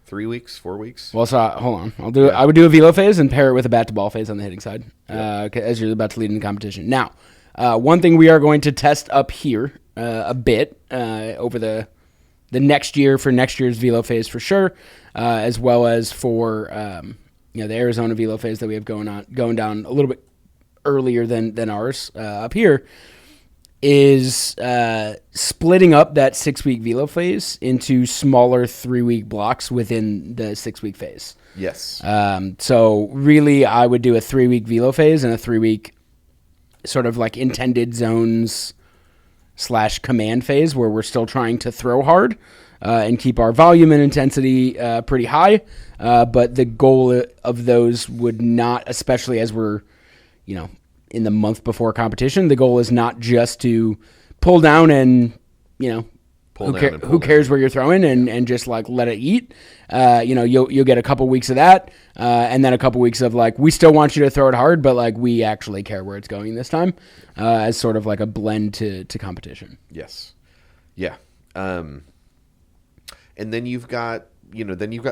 3 weeks, 4 weeks? Well, so hold on. I would do a velo phase and pair it with a bat to ball phase on the hitting side, as you're about to lead in the competition. Now, one thing we are going to test up here a bit over the next year for next year's velo phase for sure, as well as for the Arizona velo phase that we have going down a little bit earlier than ours up here, is splitting up that 6-week velo phase into smaller 3-week blocks within the 6-week phase. Yes. So really, I would do a 3-week velo phase and a 3-week sort of like intended zones / command phase where we're still trying to throw hard and keep our volume and intensity pretty high. But the goal of those would not, especially as we're, in the month before competition, the goal is not just to pull down and, who cares where you're throwing and just like let it eat. You'll get a couple weeks of that, and then a couple weeks of like, we still want you to throw it hard, but like we actually care where it's going this time, as sort of like a blend to competition. Yes. Yeah. And then you've got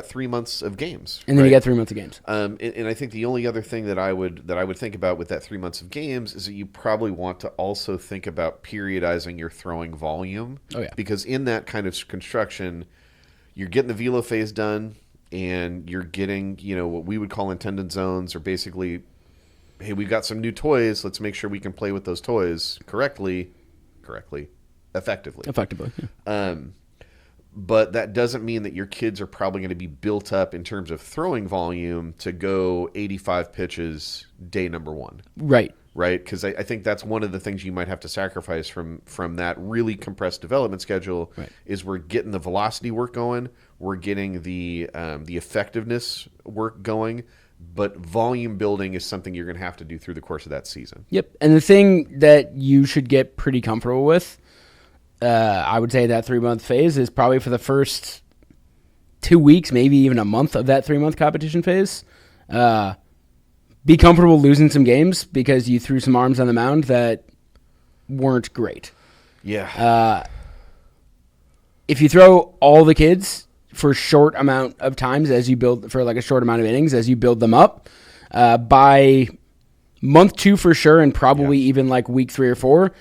3 months of games. And then you get 3 months of games. And I think the only other thing that I would think about with that 3 months of games is that you probably want to also think about periodizing your throwing volume. Oh, yeah. Because in that kind of construction, you're getting the velo phase done, and you're getting, what we would call intended zones, or basically, hey, we've got some new toys. Let's make sure we can play with those toys effectively. Effectively. Yeah. But that doesn't mean that your kids are probably going to be built up in terms of throwing volume to go 85 pitches day number 1. Right. Because I think that's one of the things you might have to sacrifice from that really compressed development schedule. Right. Is we're getting the velocity work going, we're getting the effectiveness work going, but volume building is something you're going to have to do through the course of that season. Yep. And the thing that you should get pretty comfortable with, I would say that 3-month phase is probably for the first 2 weeks, maybe even a month of that 3-month competition phase. Be comfortable losing some games because you threw some arms on the mound that weren't great. Yeah. If you throw all the kids for a short amount of times as you build for like a short amount of innings as you build them up, by month 2 for sure, and probably even like week 3 or 4,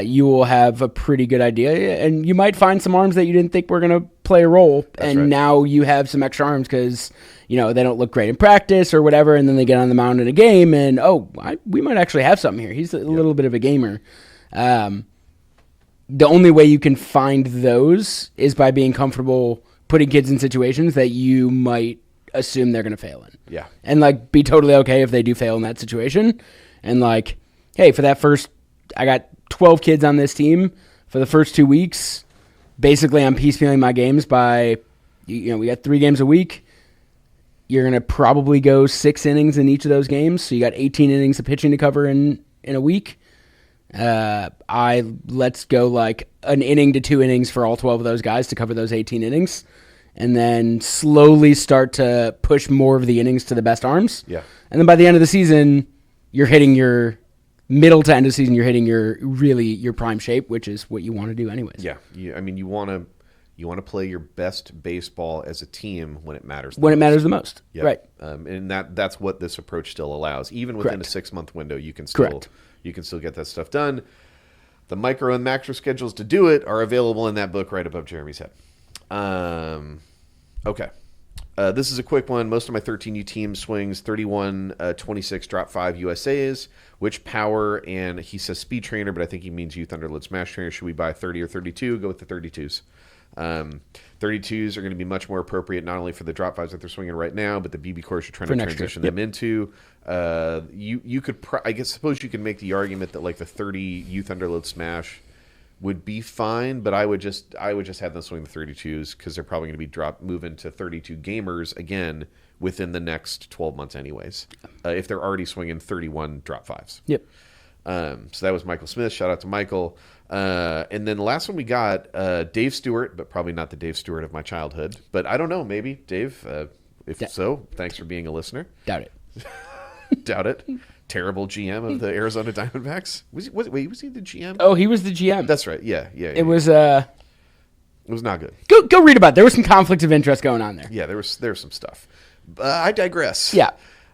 you will have a pretty good idea, and you might find some arms that you didn't think were going to play a role. That's right. Now you have some extra arms because, they don't look great in practice or whatever, and then they get on the mound in a game, and, we might actually have something here. He's a little bit of a gamer. The only way you can find those is by being comfortable putting kids in situations that you might assume they're going to fail in. Yeah. And, be totally okay if they do fail in that situation. And, hey, for that first, I got 12 kids on this team for the first 2 weeks. Basically, I'm piecemealing my games by, we got 3 games a week. You're going to probably go 6 innings in each of those games. So you got 18 innings of pitching to cover in a week. Let's go an inning to 2 innings for all 12 of those guys to cover those 18 innings. And then slowly start to push more of the innings to the best arms. Yeah. And then by the end of the season, you're hitting your middle to end of the season, you're hitting your prime shape, which is what you want to do anyways. Yeah. You want to play your best baseball as a team when it matters. It matters the most. Yep. Right. And that's what this approach still allows. Even within a 6-month window, you can still get that stuff done. The micro and macro schedules to do it are available in that book right above Jeremy's head. Okay. This is a quick one. Most of my 13U team swings 31, 26, drop 5 USAs. Which power, and he says speed trainer, but I think he means youth underload smash trainer. Should we buy 30 or 32? Go with the 32s. 32s are going to be much more appropriate, not only for the drop 5s that they're swinging right now, but the BB cores you're trying to transition them into. You could, suppose you can make the argument that the 30 youth underload smash would be fine, but I would just have them swing the 32s because they're probably going to be moving to 32 gamers again within the next 12 months anyways, if they're already swinging 31 drop 5s. Yep. So that was Michael Smith. Shout out to Michael. And then the last one we got, Dave Stewart, but probably not the Dave Stewart of my childhood. But I don't know, maybe. Dave, if so, thanks for being a listener. Doubt it. Doubt it. Terrible GM of the Arizona Diamondbacks. Was he the GM? Oh, he was the GM. That's right. Yeah. It was It was not good. Go read about it. There was some conflict of interest going on there. Yeah, there was some stuff. I digress. Yeah.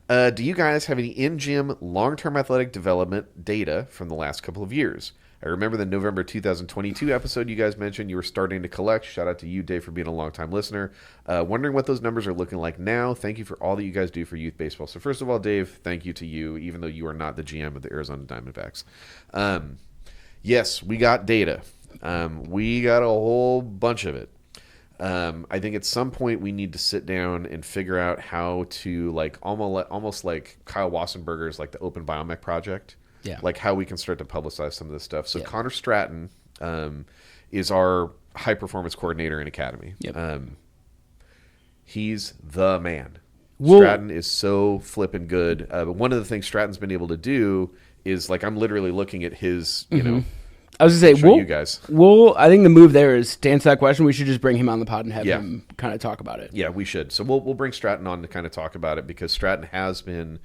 Do you guys have any in-gym long-term athletic development data from the last couple of years? I remember the November 2022 episode you guys mentioned you were starting to collect. Shout out to you, Dave, for being a long-time listener. Wondering what those numbers are looking like now. Thank you for all that you guys do for youth baseball. So first of all, Dave, thank you to you, even though you are not the GM of the Arizona Diamondbacks. Yes, we got data. We got a whole bunch of it. I think at some point we need to sit down and figure out how to, like, almost like Kyle Wassenberger's, like, the Open Biomech Project. Yeah. Like how we can start to publicize some of this stuff. So yeah. Connor Stratton is our high performance coordinator in Academy. Yep. He's the man. Stratton is so flippin' good. But one of the things Stratton's been able to do is, like, I'm literally looking at his, you know. I was going to say, you guys. I think the move there is to answer that question, we should just bring him on the pod and have him kind of talk about it. Yeah, we should. So we'll bring Stratton on to kind of talk about it, because Stratton has been,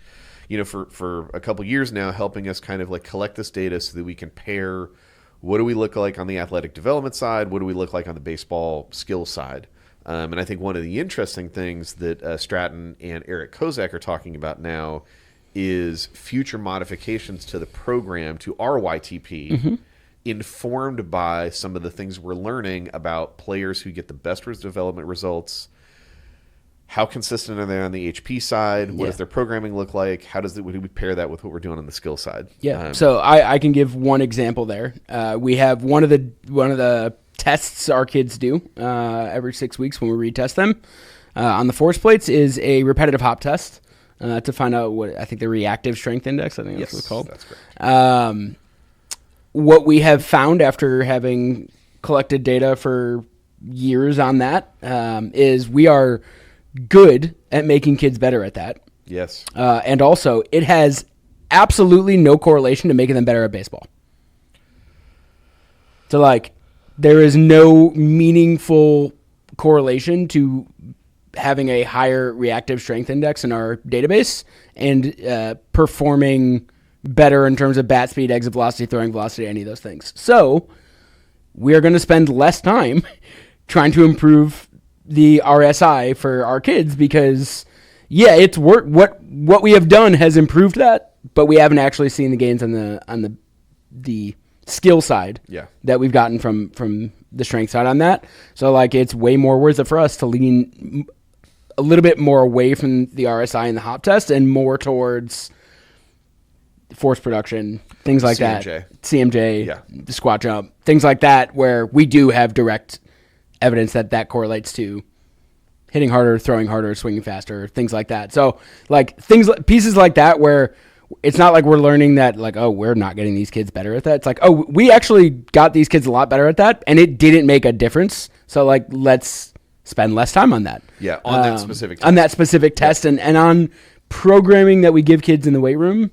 you know, for a couple years now, helping us kind of like collect this data so that we can pair what do we look like on the athletic development side, what do we look like on the baseball skill side. And I think one of the interesting things that Stratton and Eric Kozak are talking about now is future modifications to the program, to our YTP, informed by some of the things we're learning about players who get the best development results. How consistent are they on the HP side? What does their programming look like? How do we pair that with what we're doing on the skill side? Yeah. So I can give one example there. We have one of the tests our kids do every 6 weeks when we retest them on the force plates is a repetitive hop test to find out what I think the reactive strength index. I think that's what it's called. That's correct. What we have found after having collected data for years on that is we are good at making kids better at that. Yes. And also, it has absolutely no correlation to making them better at baseball. So, like, there is no meaningful correlation to having a higher reactive strength index in our database and performing better in terms of bat speed, exit velocity, throwing velocity, any of those things. So, we are going to spend less time trying to improve the RSI for our kids because, it's work. What we have done has improved that, but we haven't actually seen the gains on the skill side that we've gotten from the strength side on that. So, like, it's way more worth it for us to lean a little bit more away from the RSI and the hop test and more towards force production, things like that. CMJ, the squat jump, things like that, where we do have direct evidence that correlates to hitting harder, throwing harder, swinging faster, things like that. So, like, pieces like that where it's not like we're learning that, like, oh, we're not getting these kids better at that. It's like, oh, we actually got these kids a lot better at that, and it didn't make a difference. So, like, let's spend less time on that. Yeah, on that specific test. On that specific test and on programming that we give kids in the weight room,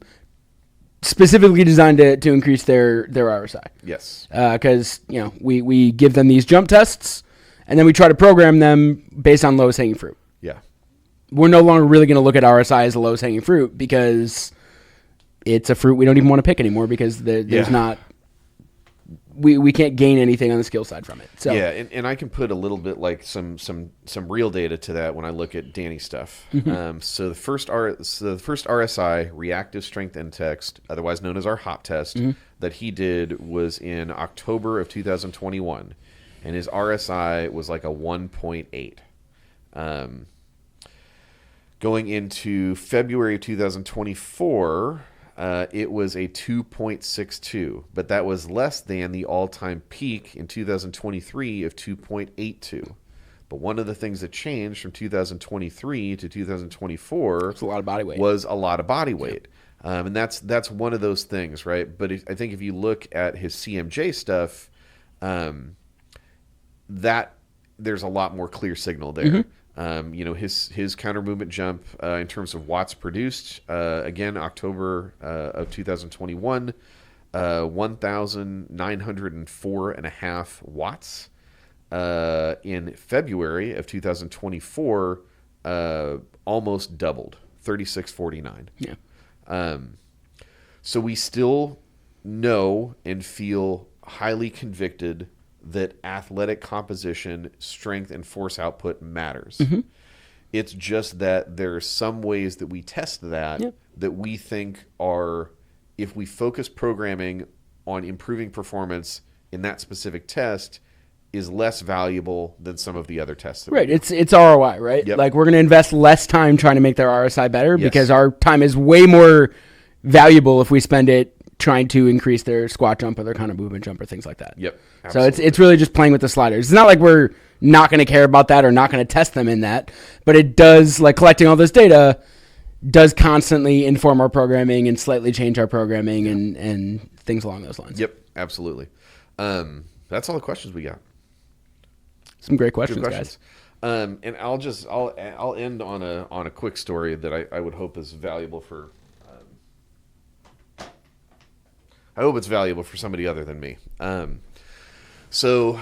specifically designed to increase their RSI. Yes. Because, we give them these jump tests, and then we try to program them based on lowest hanging fruit. Yeah. We're no longer really going to look at RSI as the lowest hanging fruit because it's a fruit we don't even want to pick anymore because there's not... We can't gain anything on the skill side from it. So and I can put a little bit like some real data to that when I look at Danny's stuff. So the first RSI, reactive strength index, otherwise known as our hop test, that he did was in October of 2021, and his RSI was like a 1.8. Going into February of 2024. It was a 2.62, but that was less than the all-time peak in 2023 of 2.82. But one of the things that changed from 2023 to 2024 was a lot of body weight. And that's one of those things, right? But I think if you look at his CMJ stuff, that there's a lot more clear signal there. His counter movement jump in terms of watts produced, again, October of 2021, 1,904.5 watts. In February of 2024, almost doubled, 3,649. Yeah. So we still know and feel highly convicted that athletic composition, strength, and force output matters. It's just that there are some ways that we test that that we think are, if we focus programming on improving performance in that specific test, is less valuable than some of the other tests. Right. It's ROI, right? Yep. Like we're going to invest less time trying to make their RSI better Yes. because our time is way more valuable if we spend it trying to increase their squat jump or their kind of movement jump or things like that. Yep. So Absolutely. it's really just playing with the sliders. It's not like we're not going to care about that or not going to test them in that, but it does, like collecting all this data does constantly inform our programming and slightly change our programming and things along those lines. Yep. Absolutely. That's all the questions we got. Some great questions, Good guys. And I'll end on a quick story that I would hope is valuable for. I hope it's valuable for somebody other than me. So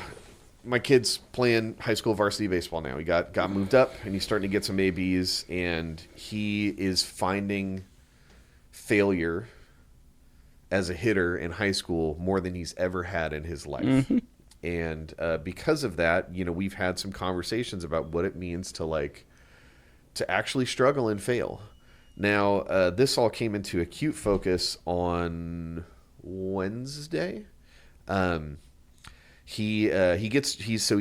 my kid's playing high school varsity baseball now. He got moved up, and he's starting to get some ABs, and he is finding failure as a hitter in high school more than he's ever had in his life. And because of that, we've had some conversations about what it means to actually struggle and fail. Now, this all came into acute focus on Wednesday. He's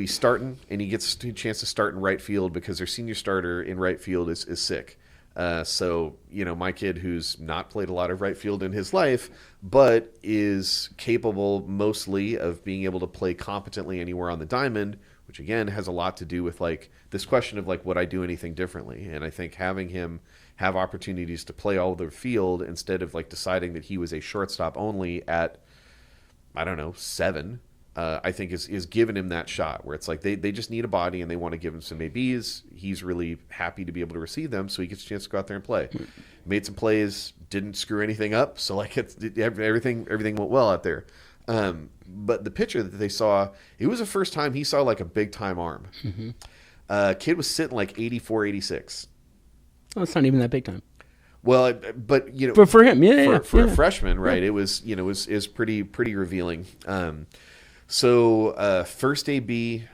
starting, and he gets a chance to start in right field because their senior starter in right field is sick. So my kid, who's not played a lot of right field in his life, but is capable mostly of being able to play competently anywhere on the diamond, which again has a lot to do with this question of would I do anything differently? And I think having him have opportunities to play all over the field instead of deciding that he was a shortstop only at, I don't know, 7, I think is giving him that shot where it's they just need a body and they want to give him some ABs. He's really happy to be able to receive them, so he gets a chance to go out there and play. Made some plays, didn't screw anything up, so everything went well out there. But the pitcher that they saw, it was the first time he saw a big time arm. Kid was sitting 84, 86. Oh, it's not even that big time. Well, but for him, for a freshman, right? It was is pretty revealing. So first AB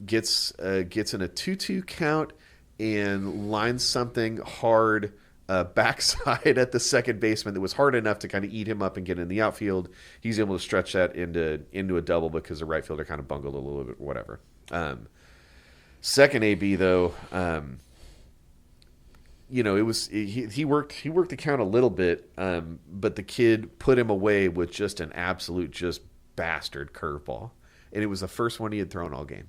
gets in a 2-2 count and lines something hard backside at the second baseman that was hard enough to kind of eat him up and get in the outfield. He's able to stretch that into a double because the right fielder kind of bungled a little bit, whatever. Second AB though. It was he worked the count a little bit, but the kid put him away with just an absolute bastard curveball, and it was the first one he had thrown all game.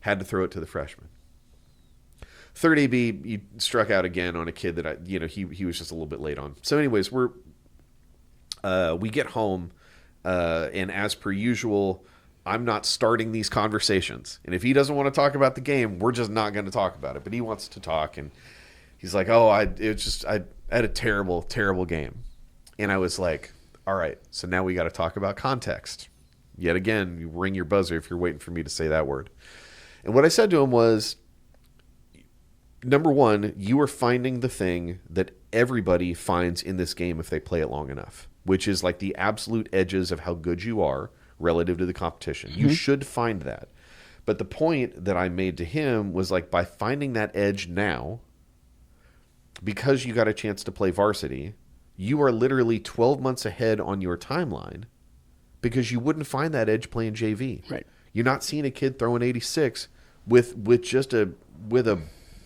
Had to throw it to the freshman. Third AB, he struck out again on a kid that he was just a little bit late on. So, anyways, we get home, and as per usual, I'm not starting these conversations. And if he doesn't want to talk about the game, we're just not going to talk about it. But he wants to talk, and he's like, "Oh, I had a terrible, terrible game," and I was like, "All right, so now we got to talk about context." Yet again, you ring your buzzer if you're waiting for me to say that word. And what I said to him was, number one, you are finding the thing that everybody finds in this game if they play it long enough, which is the absolute edges of how good you are relative to the competition. You should find that. But the point that I made to him was by finding that edge now, because you got a chance to play varsity, you are literally 12 months ahead on your timeline because you wouldn't find that edge playing JV. Right. You're not seeing a kid throwing 86 with a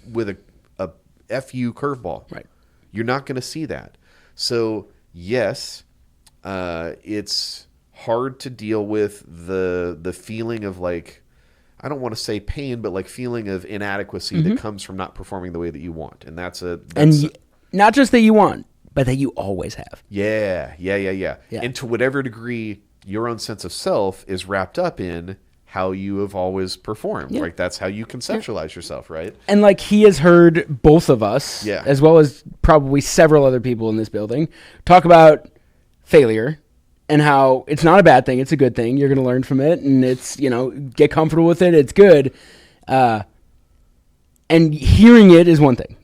FU curveball. Right. You're not going to see that. So, yes, it's hard to deal with the feeling of I don't want to say pain, but feeling of inadequacy that comes from not performing the way that you want. And that's not just that you want, but that you always have. Yeah. And to whatever degree your own sense of self is wrapped up in how you have always performed. Yeah. That's how you conceptualize yourself, right? And he has heard both of us, Yeah. as well as probably several other people in this building, talk about failure and how it's not a bad thing. It's a good thing. You're going to learn from it, and it's, get comfortable with it. It's good. And hearing it is one thing.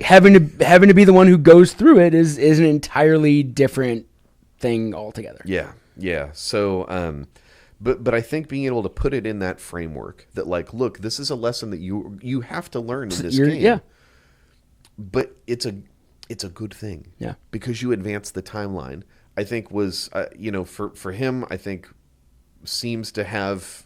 Having to be the one who goes through it is an entirely different thing altogether. Yeah. So, but I think being able to put it in that framework that, like, look, this is a lesson that you have to learn in this game. Yeah. But it's a good thing. Yeah. Because you advance the timeline. I think was, for him, I think seems to have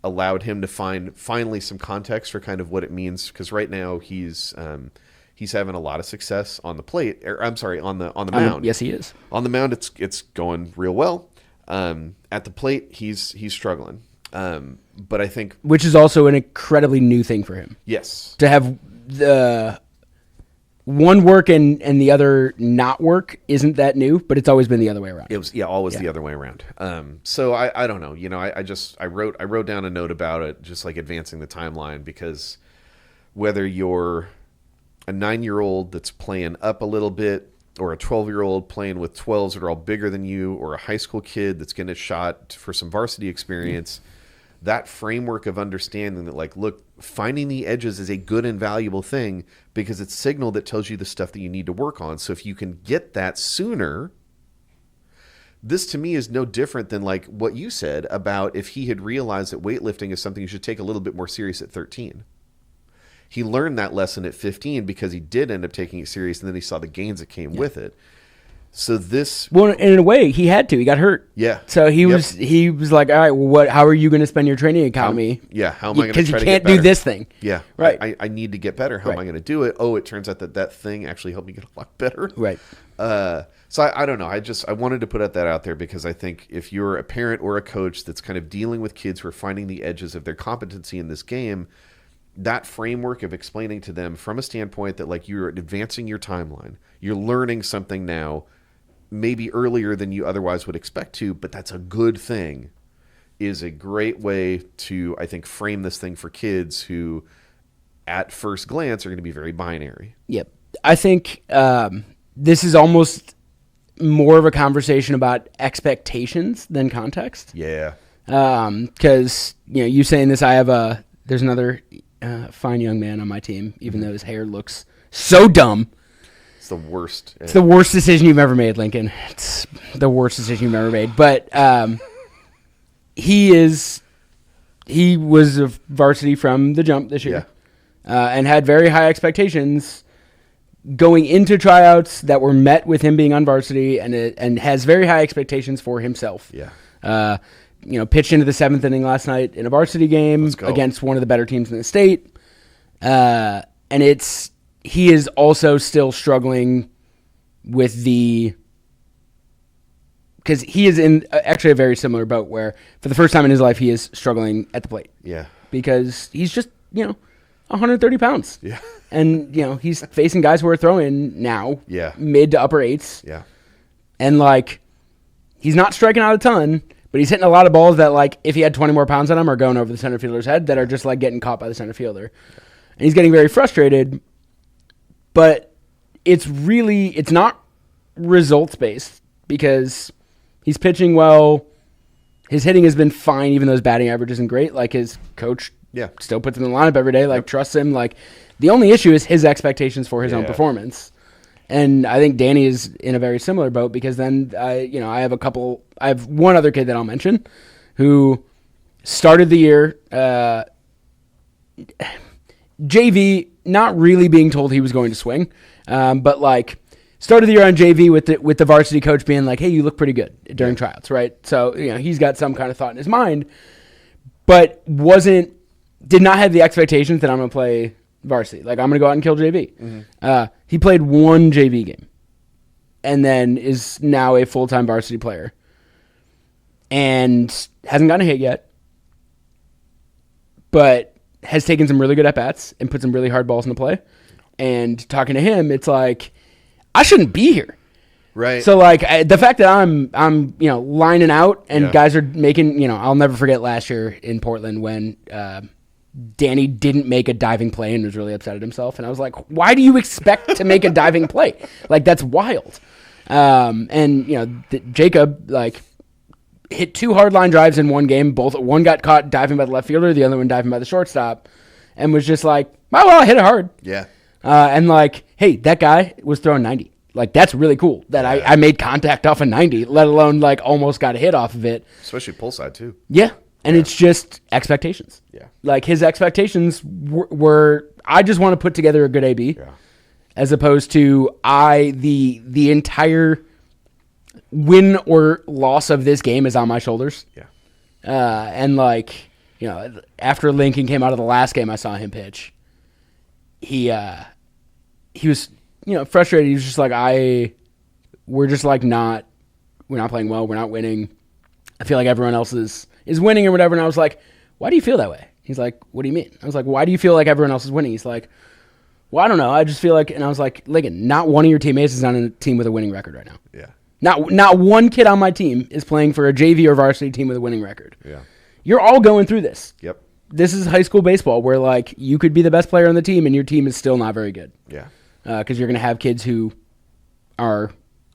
allowed him to find finally some context for kind of what it means. Because right now he's having a lot of success on the plate. On the mound. Yes, he is. On the mound, it's going real well. At the plate, he's struggling. But I think, which is also an incredibly new thing for him. Yes. To have the one work and the other not work isn't that new, but it's always been the other way around. It was always the other way around. So I don't know. I wrote down a note about it, just like advancing the timeline, because whether you're a 9-year-old that's playing up a little bit, or a 12-year-old playing with 12s that are all bigger than you, or a high school kid that's getting a shot for some varsity experience, that framework of understanding that, like, look, finding the edges is a good and valuable thing because it's signal that tells you the stuff that you need to work on. So if you can get that sooner, this to me is no different than, like, what you said about if he had realized that weightlifting is something you should take a little bit more serious at 13. He learned that lesson at 15 because he did end up taking it serious, and then he saw the gains that came with it. So this, well, in a way, he had to. He got hurt. Yeah. So he was like, all right, well, how are you going to spend your training academy? How am I going to try to get better? Because you can't do this thing. Yeah. Right. I need to get better. How am I going to do it? Oh, it turns out that thing actually helped me get a lot better. Right. So I don't know. I wanted to put that out there because I think if you're a parent or a coach that's kind of dealing with kids who are finding the edges of their competency in this game, that framework of explaining to them from a standpoint that, like, you're advancing your timeline, you're learning something now, maybe earlier than you otherwise would expect to, but that's a good thing, is a great way to, I think, frame this thing for kids who at first glance are going to be very binary. Yep. I think this is almost more of a conversation about expectations than context. Yeah. Because, you saying this, there's another fine young man on my team, even though his hair looks so dumb. It's the worst. It's the worst decision you've ever made, Lincoln. It's the worst decision you've ever made. But he was a varsity from the jump this year, and had very high expectations going into tryouts that were met with him being on varsity, and has very high expectations for himself. Yeah. Pitched into the 7th inning last night in a varsity game against one of the better teams in the state. And he is also still struggling with because he is in actually a very similar boat where for the first time in his life, he is struggling at the plate. Yeah. Because he's just, 130 pounds. Yeah. And, he's facing guys who are throwing now. Yeah. Mid to upper 8s. Yeah. And, he's not striking out a ton, but he's hitting a lot of balls that, if he had 20 more pounds on him, are going over the center fielder's head that are just, getting caught by the center fielder. And he's getting very frustrated, but it's not results-based because he's pitching well. His hitting has been fine, even though his batting average isn't great. His coach still puts him in the lineup every day, trusts him. The only issue is his expectations for his own performance. And I think Danny is in a very similar boat because then I have one other kid that I'll mention who started the year JV, not really being told he was going to swing, but started the year on JV with the varsity coach being like, "Hey, you look pretty good during tryouts, right?" So he's got some kind of thought in his mind, but did not have the expectations that I'm going to play varsity. I'm going to go out and kill JV. Mm-hmm. He played one JV game and then is now a full-time varsity player and hasn't gotten a hit yet, but has taken some really good at-bats and put some really hard balls into play. And talking to him, it's I shouldn't be here. Right. So the fact that I'm lining out and guys are making, I'll never forget last year in Portland when Danny didn't make a diving play and was really upset at himself. And I was like, why do you expect to make a diving play? That's wild. And Jacob hit 2 hard line drives in one game. One got caught diving by the left fielder, the other one diving by the shortstop, and was just like, "Oh, well, I hit it hard." Yeah. And hey, that guy was throwing 90. That's really cool that I made contact off a 90, let alone almost got a hit off of it. Especially pull side too. Yeah. And it's just expectations. Yeah. His expectations were I just want to put together a good AB. Yeah. As opposed to the entire win or loss of this game is on my shoulders. Yeah. And after Lincoln came out of the last game I saw him pitch, he was frustrated. He was just we're just we're not playing well, we're not winning. I feel like everyone else is winning or whatever. And I was like, why do you feel that way? He's like, what do you mean? I was like, why do you feel like everyone else is winning? He's like, well, I don't know. I just feel like, and I was like, Lincoln, not one of your teammates is on a team with a winning record right now. Yeah. Not one kid on my team is playing for a JV or varsity team with a winning record. Yeah. You're all going through this. Yep. This is high school baseball where you could be the best player on the team and your team is still not very good. Yeah. Because you're going to have kids who are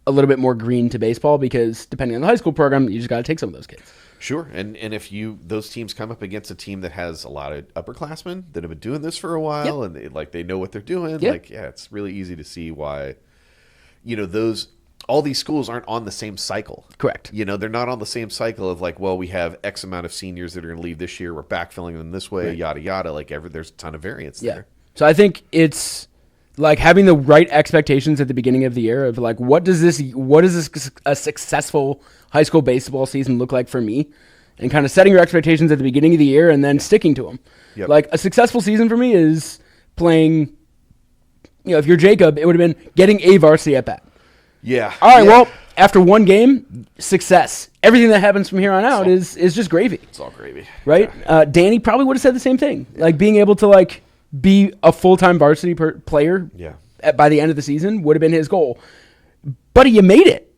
a little bit more green to baseball because depending on the high school program, you just got to take some of those kids. Sure, and if those teams come up against a team that has a lot of upperclassmen that have been doing this for a while, and they know what they're doing, it's really easy to see why, all these schools aren't on the same cycle. Correct. They're not on the same cycle of we have X amount of seniors that are going to leave this year, we're backfilling them this way, yada yada. There's a ton of variance there. So I think it's having the right expectations at the beginning of the year of what does a successful high school baseball season look like for me, and kind of setting your expectations at the beginning of the year and then sticking to them. Yep. A successful season for me is playing, if you're Jacob, it would have been getting a varsity at bat. Yeah. All right, well, after one game, success. Everything that happens from here on out is just gravy. It's all gravy. Right? Yeah. Danny probably would have said the same thing. Being able to be a full-time varsity player by the end of the season would have been his goal. Buddy, you made it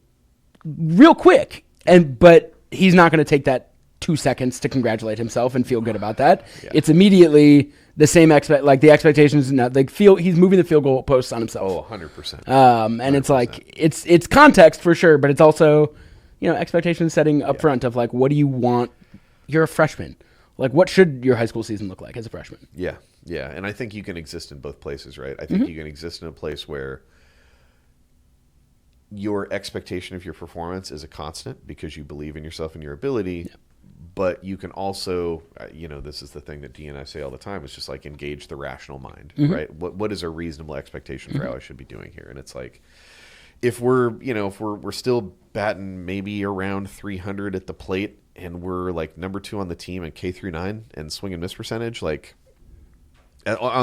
real quick. But he's not going to take that 2 seconds to congratulate himself and feel good about that. Yeah. It's immediately the same the expectations. He's moving the field goal posts on himself. Oh, 100%. And 100%. It's context for sure, but it's also expectation setting up front of what do you want? You're a freshman. What should your high school season look like as a freshman? Yeah, yeah, and I think you can exist in both places, right? I think you can exist in a place where your expectation of your performance is a constant because you believe in yourself and your ability, but you can also, this is the thing that Dee and I say all the time, it's just engage the rational mind, right? What is a reasonable expectation for how I should be doing here? And it's if we're still batting maybe around 300 at the plate and we're number 2 on the team in K through 9 and swing and miss percentage, on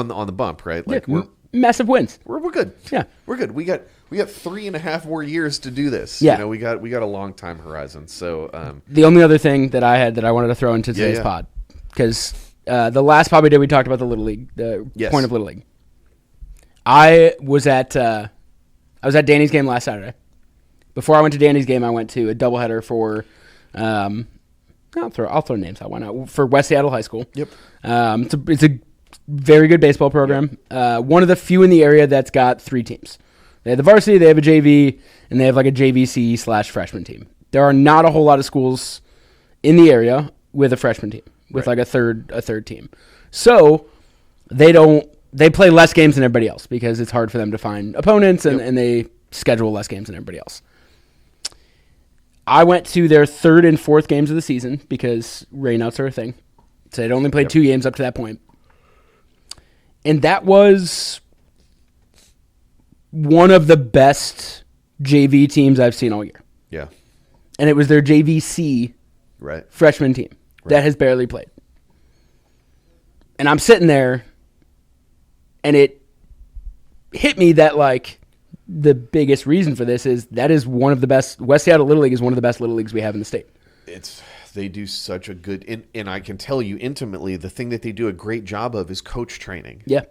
the bump, right? We're massive wins. We're good. Yeah, we're good. We got 3.5 more years to do this. Yeah, we got a long time horizon. So the only other thing that I had that I wanted to throw into today's pod, because the last pod we did, we talked about the Little League, the point of Little League. I was at Danny's game last Saturday. Before I went to Danny's game, I went to a doubleheader for I'll throw names out. Why not? For West Seattle High School. Yep. It's a very good baseball program. One of the few in the area that's got 3 teams. They have the varsity, they have a JV, and they have a JVC/freshman team. There are not a whole lot of schools in the area with a freshman team, with a third team. So they play less games than everybody else because it's hard for them to find opponents and they schedule less games than everybody else. I went to their 3rd and 4th games of the season because rainouts are a thing. So they'd only played 2 games up to that point. And that was one of the best JV teams I've seen all year. Yeah. And it was their JVC freshman team that has barely played. And I'm sitting there, and it hit me that, the biggest reason for this is that is one of the best. West Seattle Little League is one of the best Little Leagues we have in the state. They do such a good, and I can tell you intimately, the thing that they do a great job of is coach training. Yeah.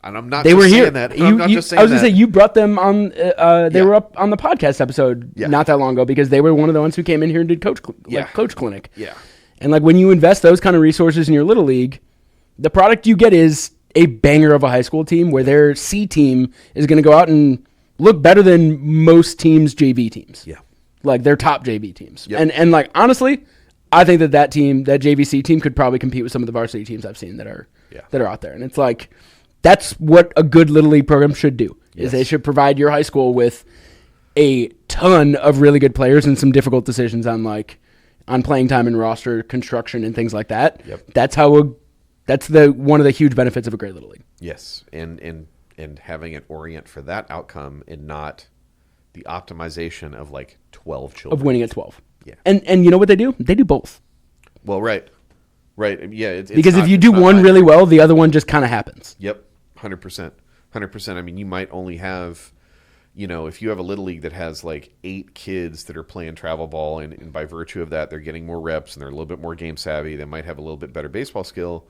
And I'm not they just were saying here. that. I was going to say, you brought them on, they were up on the podcast episode not that long ago because they were one of the ones who came in here and did coach clinic. Yeah. And when you invest those kind of resources in your Little League, the product you get is a banger of a high school team where their C team is going to go out and look better than most teams' JV teams. Yeah. Like their top JV teams. Yep. And like honestly, I think that team, that JVC team, could probably compete with some of the varsity teams I've seen that are out there. And it's like that's what a good Little League program should do. Is they should provide your high school with a ton of really good players and some difficult decisions on playing time and roster construction and things like that. Yep. That's one of the huge benefits of a great Little League. Yes, and having it orient for that outcome and not the optimization of like 12 children. Of winning at 12. Yeah. And you know what they do? They do both. Well, right. Yeah. It's because if you do one really well, the other one just kind of happens. Yep. 100%. 100%. I mean, you might only have, if you have a Little League that has like 8 kids that are playing travel ball, and by virtue of that, they're getting more reps and they're a little bit more game savvy, they might have a little bit better baseball skill.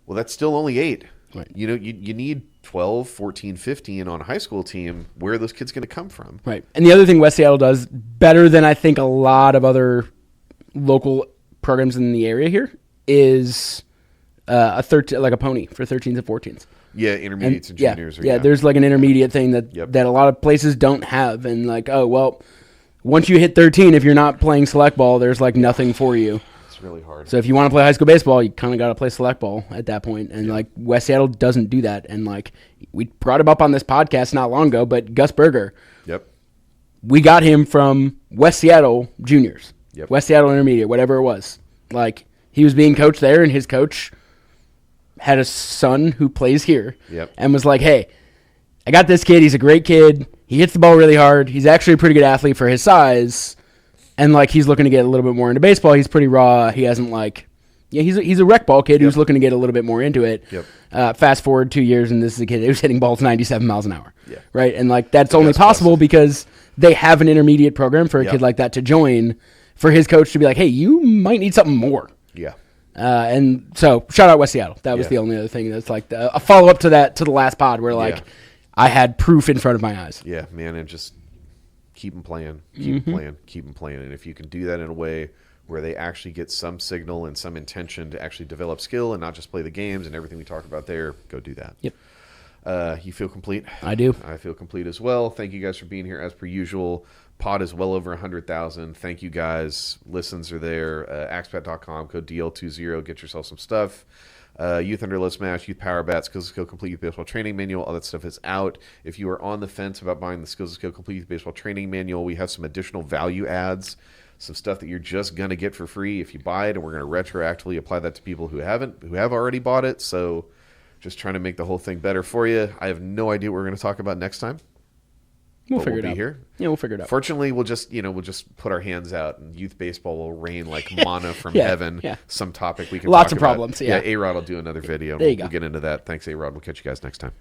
Well, that's still only 8. Right. You need 12, 14, 15 on a high school team. Where are those kids going to come from? Right. And the other thing West Seattle does better than I think a lot of other local programs in the area here is a pony for 13s and 14s. Yeah, intermediates and juniors. Yeah, there's like an intermediate thing that a lot of places don't have. And like, oh, well, once you hit 13, if you're not playing select ball, there's like nothing for you. Really hard. So if you want to play high school baseball, you kind of got to play select ball at that point. And like West Seattle doesn't do that. And like we brought him up on this podcast not long ago, but Gus Berger. Yep. We got him from West Seattle juniors. Yep. West Seattle intermediate, whatever it was. Like he was being coached there, and his coach had a son who plays here. Yep. And was like, hey, I got this kid. He's a great kid. He hits the ball really hard. He's actually a pretty good athlete for his size. And, like, he's looking to get a little bit more into baseball. He's pretty raw. He hasn't, he's a rec ball kid who's looking to get a little bit more into it. Yep. Fast forward 2 years, and this is a kid who's hitting balls 97 miles an hour. Yeah. Right? And, like, that's only possible because they have an intermediate program for a kid like that to join, for his coach to be like, hey, you might need something more. Yeah. And so, shout out West Seattle. That was the only other thing that's, like, a follow-up to the last pod where, like, I had proof in front of my eyes. Yeah, man, and just keep them playing, keep them playing. And if you can do that in a way where they actually get some signal and some intention to actually develop skill and not just play the games and everything we talk about there, go do that. Yep. You feel complete? I do. I feel complete as well. Thank you guys for being here as per usual. Pod is well over 100,000. Thank you guys. Listens are there. Axpat.com, code DL20. Get yourself some stuff. Youth Underload Smash, Youth Power Bats, Skills and Skill Complete Youth Baseball Training Manual, all that stuff is out. If you are on the fence about buying the Skills and Skill Complete Youth Baseball Training Manual, we have some additional value adds, some stuff that you're just going to get for free if you buy it, and we're going to retroactively apply that to people who have already bought it. So just trying to make the whole thing better for you. I have no idea what we're going to talk about next time. We'll figure it out. Here. Yeah, we'll figure it out. Fortunately, we'll just put our hands out, and youth baseball will rain like manna from heaven. Yeah. Some topic we can lots talk of problems. about. Yeah, A-Rod will do another video. There you go. We'll get into that. Thanks, A-Rod. We'll catch you guys next time.